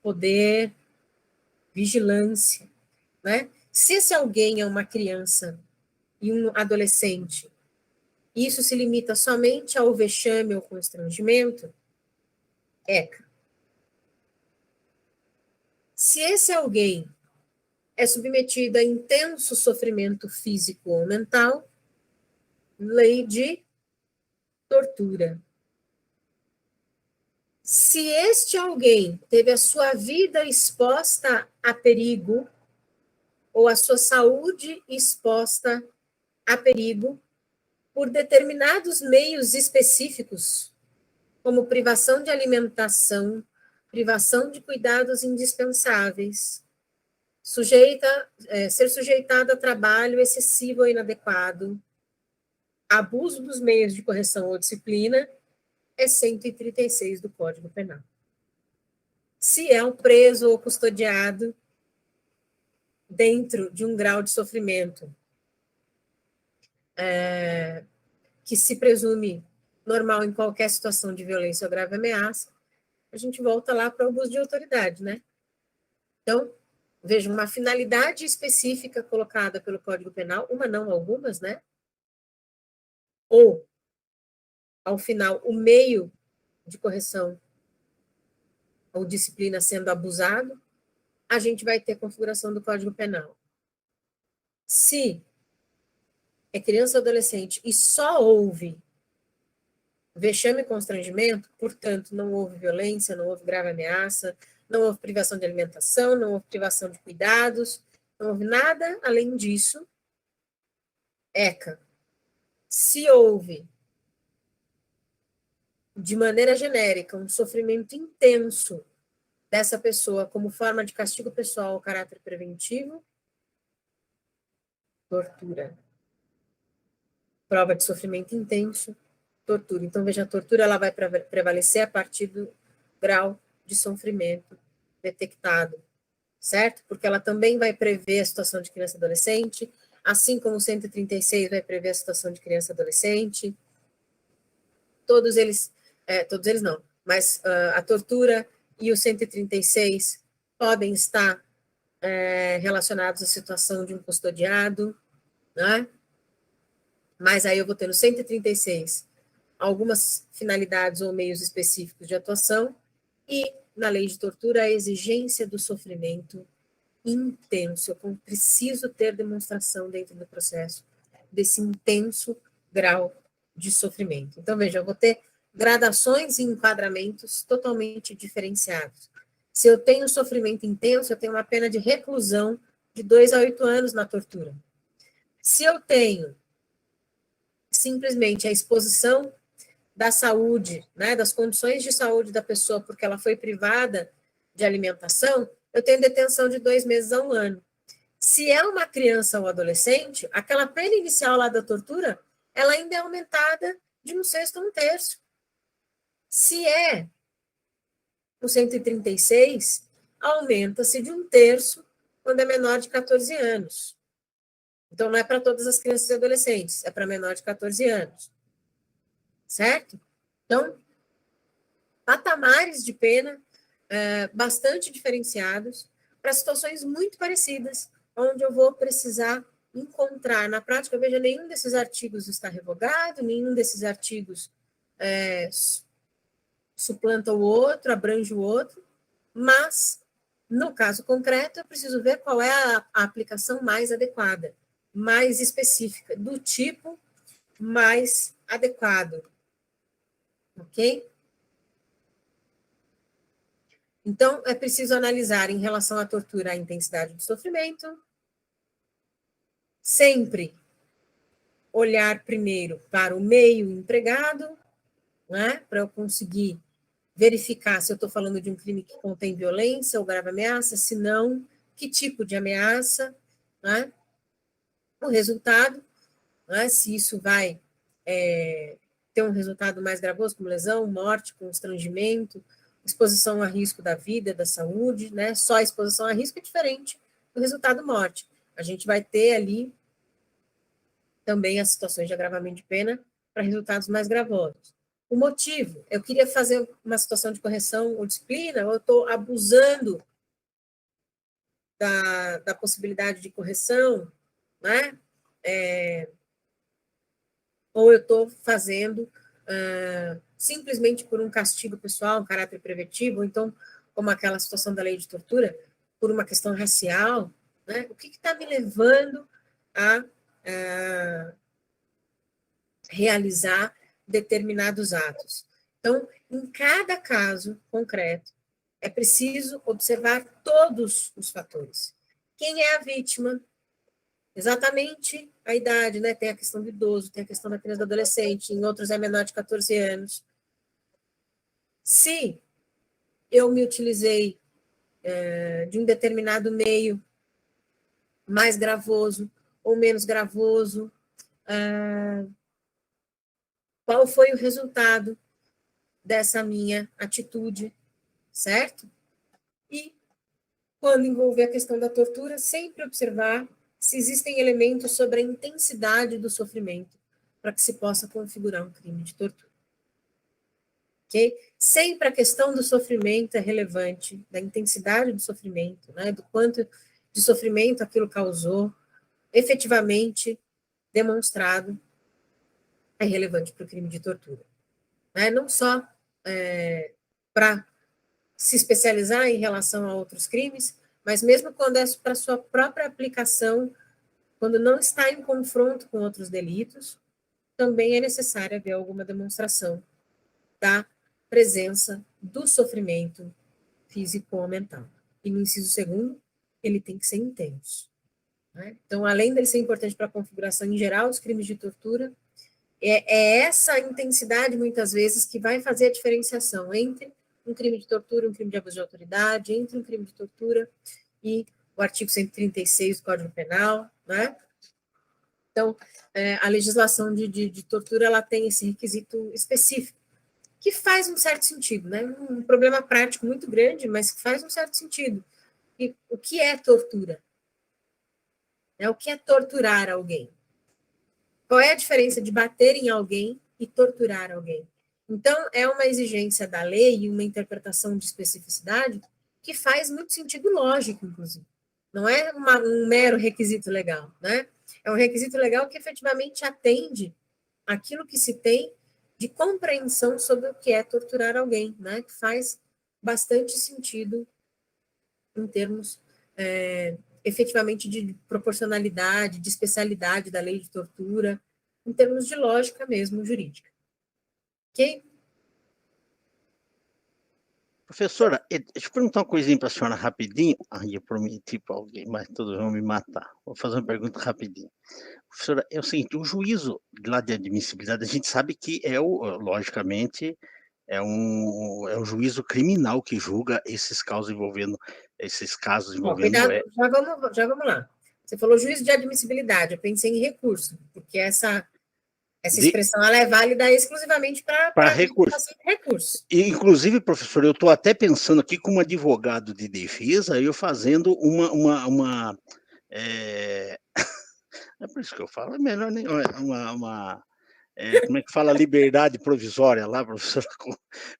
poder, vigilância, né? Se esse alguém é uma criança e um adolescente, isso se limita somente ao vexame ou constrangimento, ECA. Se esse alguém é submetido a intenso sofrimento físico ou mental, lei de tortura. Se este alguém teve a sua vida exposta a perigo, ou a sua saúde exposta a perigo, por determinados meios específicos, como privação de alimentação, privação de cuidados indispensáveis, ser sujeitado a trabalho excessivo ou inadequado, abuso dos meios de correção ou disciplina, é 136 do Código Penal. Se é um preso ou custodiado dentro de um grau de sofrimento que se presume normal em qualquer situação de violência ou grave ameaça, a gente volta lá para o abuso de autoridade, né? Então, vejam, uma finalidade específica colocada pelo Código Penal, uma não, algumas, né? Ou, ao final, o meio de correção ou disciplina sendo abusado, a gente vai ter configuração do Código Penal. Se é criança ou adolescente e só houve vexame e constrangimento, portanto, não houve violência, não houve grave ameaça, não houve privação de alimentação, não houve privação de cuidados, não houve nada além disso, ECA. Se houve, de maneira genérica, um sofrimento intenso dessa pessoa como forma de castigo pessoal ou caráter preventivo, tortura. Prova de sofrimento intenso, tortura. Então, veja, a tortura ela vai prevalecer a partir do grau de sofrimento detectado, certo? Porque ela também vai prever a situação de criança e adolescente, assim como o 136 vai prever a situação de criança e adolescente. Todos eles não, mas a tortura e o 136 podem estar relacionados à situação de um custodiado, né? Mas aí eu vou ter no 136 algumas finalidades ou meios específicos de atuação, e na lei de tortura a exigência do sofrimento intenso. Eu preciso ter demonstração dentro do processo desse intenso grau de sofrimento. Então, veja, eu vou ter gradações e enquadramentos totalmente diferenciados. Se eu tenho sofrimento intenso, eu tenho uma pena de reclusão de 2 a 8 anos na tortura. Se eu tenho simplesmente a exposição da saúde, né, das condições de saúde da pessoa, porque ela foi privada de alimentação, eu tenho detenção de 2 meses a 1 ano. Se é uma criança ou adolescente, aquela pena inicial lá da tortura, ela ainda é aumentada de 1/6 a 1/3. Se é o 136, aumenta-se de 1/3 quando é menor de 14 anos. Então, não é para todas as crianças e adolescentes, é para menor de 14 anos. Certo? Então, patamares de pena bastante diferenciados para situações muito parecidas, onde eu vou precisar encontrar. Na prática, veja, nenhum desses artigos está revogado, nenhum desses artigos suplanta o outro, abrange o outro, mas, no caso concreto, eu preciso ver qual é a aplicação mais adequada, mais específica, do tipo mais adequado. Ok? Então, é preciso analisar em relação à tortura a intensidade do sofrimento, sempre olhar primeiro para o meio empregado, né, para eu conseguir verificar se eu estou falando de um crime que contém violência ou grave ameaça, se não, que tipo de ameaça, né, o resultado, né, se isso vai ter um resultado mais gravoso, como lesão, morte, constrangimento, exposição a risco da vida, da saúde, né? Só a exposição a risco é diferente do resultado morte. A gente vai ter ali também as situações de agravamento de pena para resultados mais gravosos. O motivo, eu queria fazer uma situação de correção ou disciplina, ou eu estou abusando da possibilidade de correção, né? Ou eu estou fazendo simplesmente por um castigo pessoal, um caráter preventivo, ou então, como aquela situação da lei de tortura, por uma questão racial, né? O que está me levando a realizar determinados atos? Então, em cada caso concreto, é preciso observar todos os fatores. Quem é a vítima? Exatamente a idade, né? Tem a questão do idoso, tem a questão da criança e do adolescente, em outros é menor de 14 anos. Se eu me utilizei de um determinado meio mais gravoso ou menos gravoso, qual foi o resultado dessa minha atitude, certo? E, quando envolver a questão da tortura, sempre observar se existem elementos sobre a intensidade do sofrimento para que se possa configurar um crime de tortura. Ok? Sempre a questão do sofrimento é relevante, da intensidade do sofrimento, né? Do quanto de sofrimento aquilo causou, efetivamente demonstrado, é relevante para o crime de tortura. Né? Não só para se especializar em relação a outros crimes, mas mesmo quando é para sua própria aplicação, quando não está em confronto com outros delitos, também é necessário haver alguma demonstração da presença do sofrimento físico ou mental. E no inciso 2º, ele tem que ser intenso. Né? Então, além dele ser importante para a configuração em geral dos crimes de tortura, é essa intensidade, muitas vezes, que vai fazer a diferenciação entre um crime de tortura, um crime de abuso de autoridade, entre um crime de tortura e o artigo 136 do Código Penal, né? Então, a legislação de tortura, ela tem esse requisito específico, que faz um certo sentido, né? Um problema prático muito grande, mas que faz um certo sentido. E o que é tortura? O que é torturar alguém? Qual é a diferença de bater em alguém e torturar alguém? Então, é uma exigência da lei e uma interpretação de especificidade que faz muito sentido lógico, inclusive. Não é um mero requisito legal, né? É um requisito legal que efetivamente atende aquilo que se tem de compreensão sobre o que é torturar alguém, né? Que faz bastante sentido em termos efetivamente de proporcionalidade, de especialidade da lei de tortura, em termos de lógica mesmo jurídica. Ok? Professora, deixa eu perguntar uma coisinha para a senhora rapidinho. Eu prometi para alguém, mas todos vão me matar. Vou fazer uma pergunta rapidinho. Professora, é o seguinte, o juízo lá de admissibilidade, a gente sabe que logicamente, é um juízo criminal que julga esses casos envolvendo Cuidado, já vamos lá. Você falou juízo de admissibilidade, eu pensei em recurso, porque essa expressão ela é válida exclusivamente para recurso. E, inclusive, professor, eu estou até pensando aqui como advogado de defesa, eu fazendo é por isso que eu falo, é melhor nem como é que fala liberdade provisória lá, professora?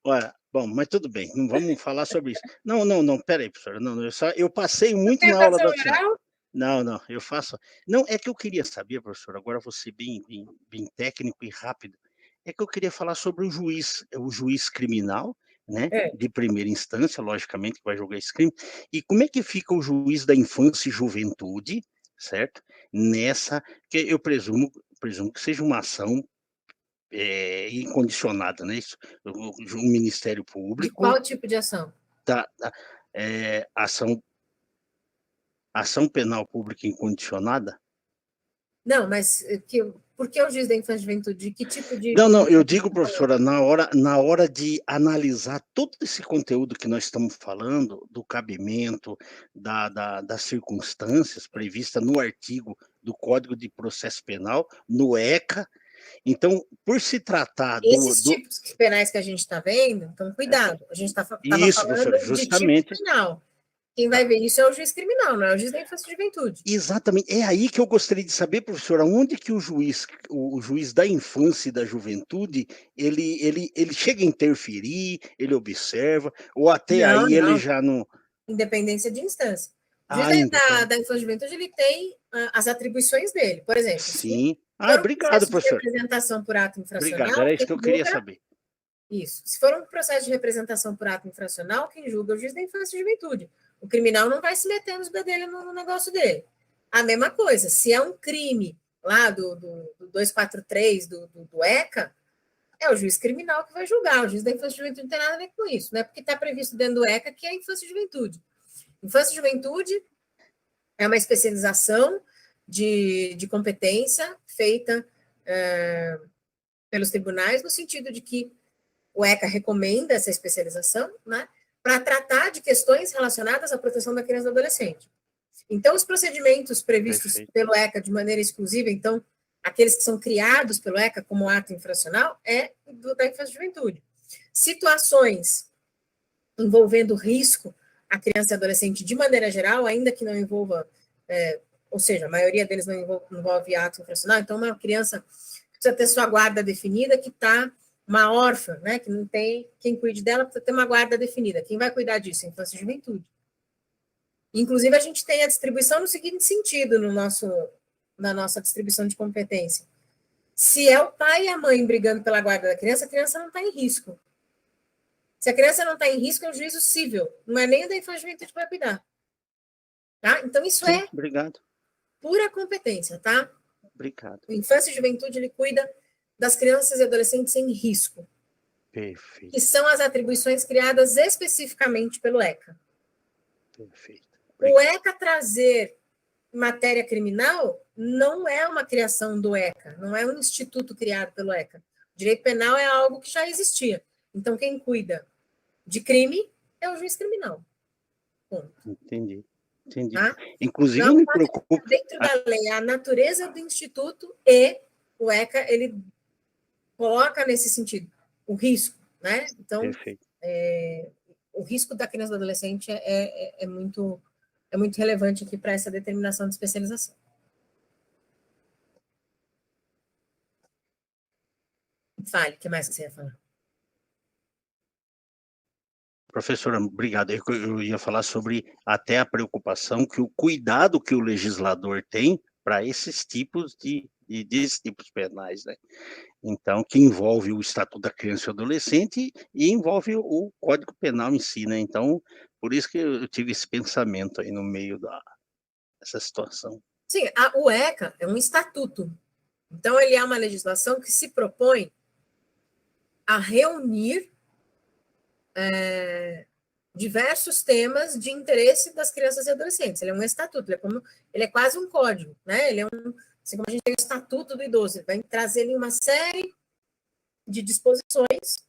Olha, bom, mas tudo bem, não vamos falar sobre isso. Não, peraí, professora, não, eu passei muito na aula da senhora. Não, eu faço. Não, é que eu queria saber, professor, agora vou ser bem técnico e rápido. É que eu queria falar sobre o juiz criminal, né, de primeira instância, logicamente, que vai julgar esse crime, e como é que fica o juiz da infância e juventude, certo? Nessa, que eu presumo que seja uma ação incondicionada, né? Isso, o Ministério Público. De qual tipo de ação? Ação penal pública incondicionada? Não, mas por que o juiz da infância e juventude? Que tipo de. Não, eu digo, professora, na hora de analisar todo esse conteúdo que nós estamos falando, do cabimento, das circunstâncias previstas no artigo do Código de Processo Penal, no ECA. Então, por se tratar Esses tipos penais que a gente está vendo, então, cuidado, a gente estava falando justamente, de tipo penal. Quem vai ver isso é o juiz criminal, não é o juiz da infância e juventude. Exatamente. É aí que eu gostaria de saber, professora, onde que o juiz da infância e da juventude, ele chega a interferir, ele observa, ou até aí ele já não... Independência de instância. O juiz da infância e juventude, ele tem as atribuições dele. Por exemplo, sim. Obrigado, professor. De representação por ato infracional. Obrigado, era isso que eu queria saber. Isso. Se for um processo de representação por ato infracional, quem julga é o juiz da infância e juventude. O criminal não vai se meter nos dele no negócio dele. A mesma coisa, se é um crime lá do 243 do ECA, é o juiz criminal que vai julgar. O juiz da infância e juventude não tem nada a ver com isso, né? Porque está previsto dentro do ECA que é a infância e juventude. Infância e juventude é uma especialização de competência feita pelos tribunais, no sentido de que o ECA recomenda essa especialização, né, para tratar de questões relacionadas à proteção da criança e do adolescente. Então, os procedimentos previstos pelo ECA de maneira exclusiva, então, aqueles que são criados pelo ECA como ato infracional, é da infância e juventude. Situações envolvendo risco à criança e adolescente de maneira geral, ainda que não envolva, ou seja, a maioria deles não envolve ato infracional, então uma criança precisa ter sua guarda definida, que está uma órfã, né, que não tem quem cuide dela, precisa ter uma guarda definida. Quem vai cuidar disso? Infância e juventude. Inclusive, a gente tem a distribuição no seguinte sentido na nossa distribuição de competência. Se é o pai e a mãe brigando pela guarda da criança, a criança não está em risco. Se a criança não está em risco, é um juízo cível, não é nem o da infância e juventude que vai cuidar. Tá? Então, isso é pura competência, tá? Obrigado. O infância e juventude, ele cuida das crianças e adolescentes em risco. Perfeito. Que são as atribuições criadas especificamente pelo ECA. Perfeito. O ECA trazer matéria criminal não é uma criação do ECA, não é um instituto criado pelo ECA. O direito penal é algo que já existia. Então, quem cuida de crime é o juiz criminal. Ponto. Entendi. Tá? Inclusive, então, eu me preocupo... Dentro da lei, a natureza do instituto e o ECA, ele coloca nesse sentido o risco, né? Então, o risco da criança e do adolescente é muito relevante aqui para essa determinação de especialização. Fale, o que mais você ia falar? professora, obrigado. Eu ia falar sobre até a preocupação que o cuidado que o legislador tem para esses tipos desses tipos penais, né? Então, que envolve o Estatuto da Criança e do Adolescente e envolve o Código Penal em si, né? Então, por isso que eu tive esse pensamento aí no meio dessa situação. Sim, o ECA é um estatuto. Então, ele é uma legislação que se propõe a reunir diversos temas de interesse das crianças e adolescentes. Ele é um estatuto, ele é quase um código, né? Ele é assim como a gente tem o Estatuto do Idoso, ele vai trazer ali uma série de disposições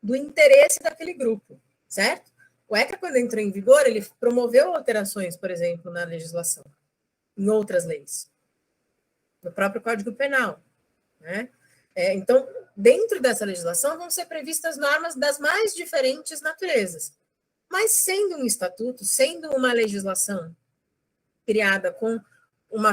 do interesse daquele grupo, certo? O ECA, quando entrou em vigor, ele promoveu alterações, por exemplo, na legislação, em outras leis, no próprio Código Penal, né? Então, dentro dessa legislação vão ser previstas normas das mais diferentes naturezas, mas sendo um estatuto, sendo uma legislação criada com uma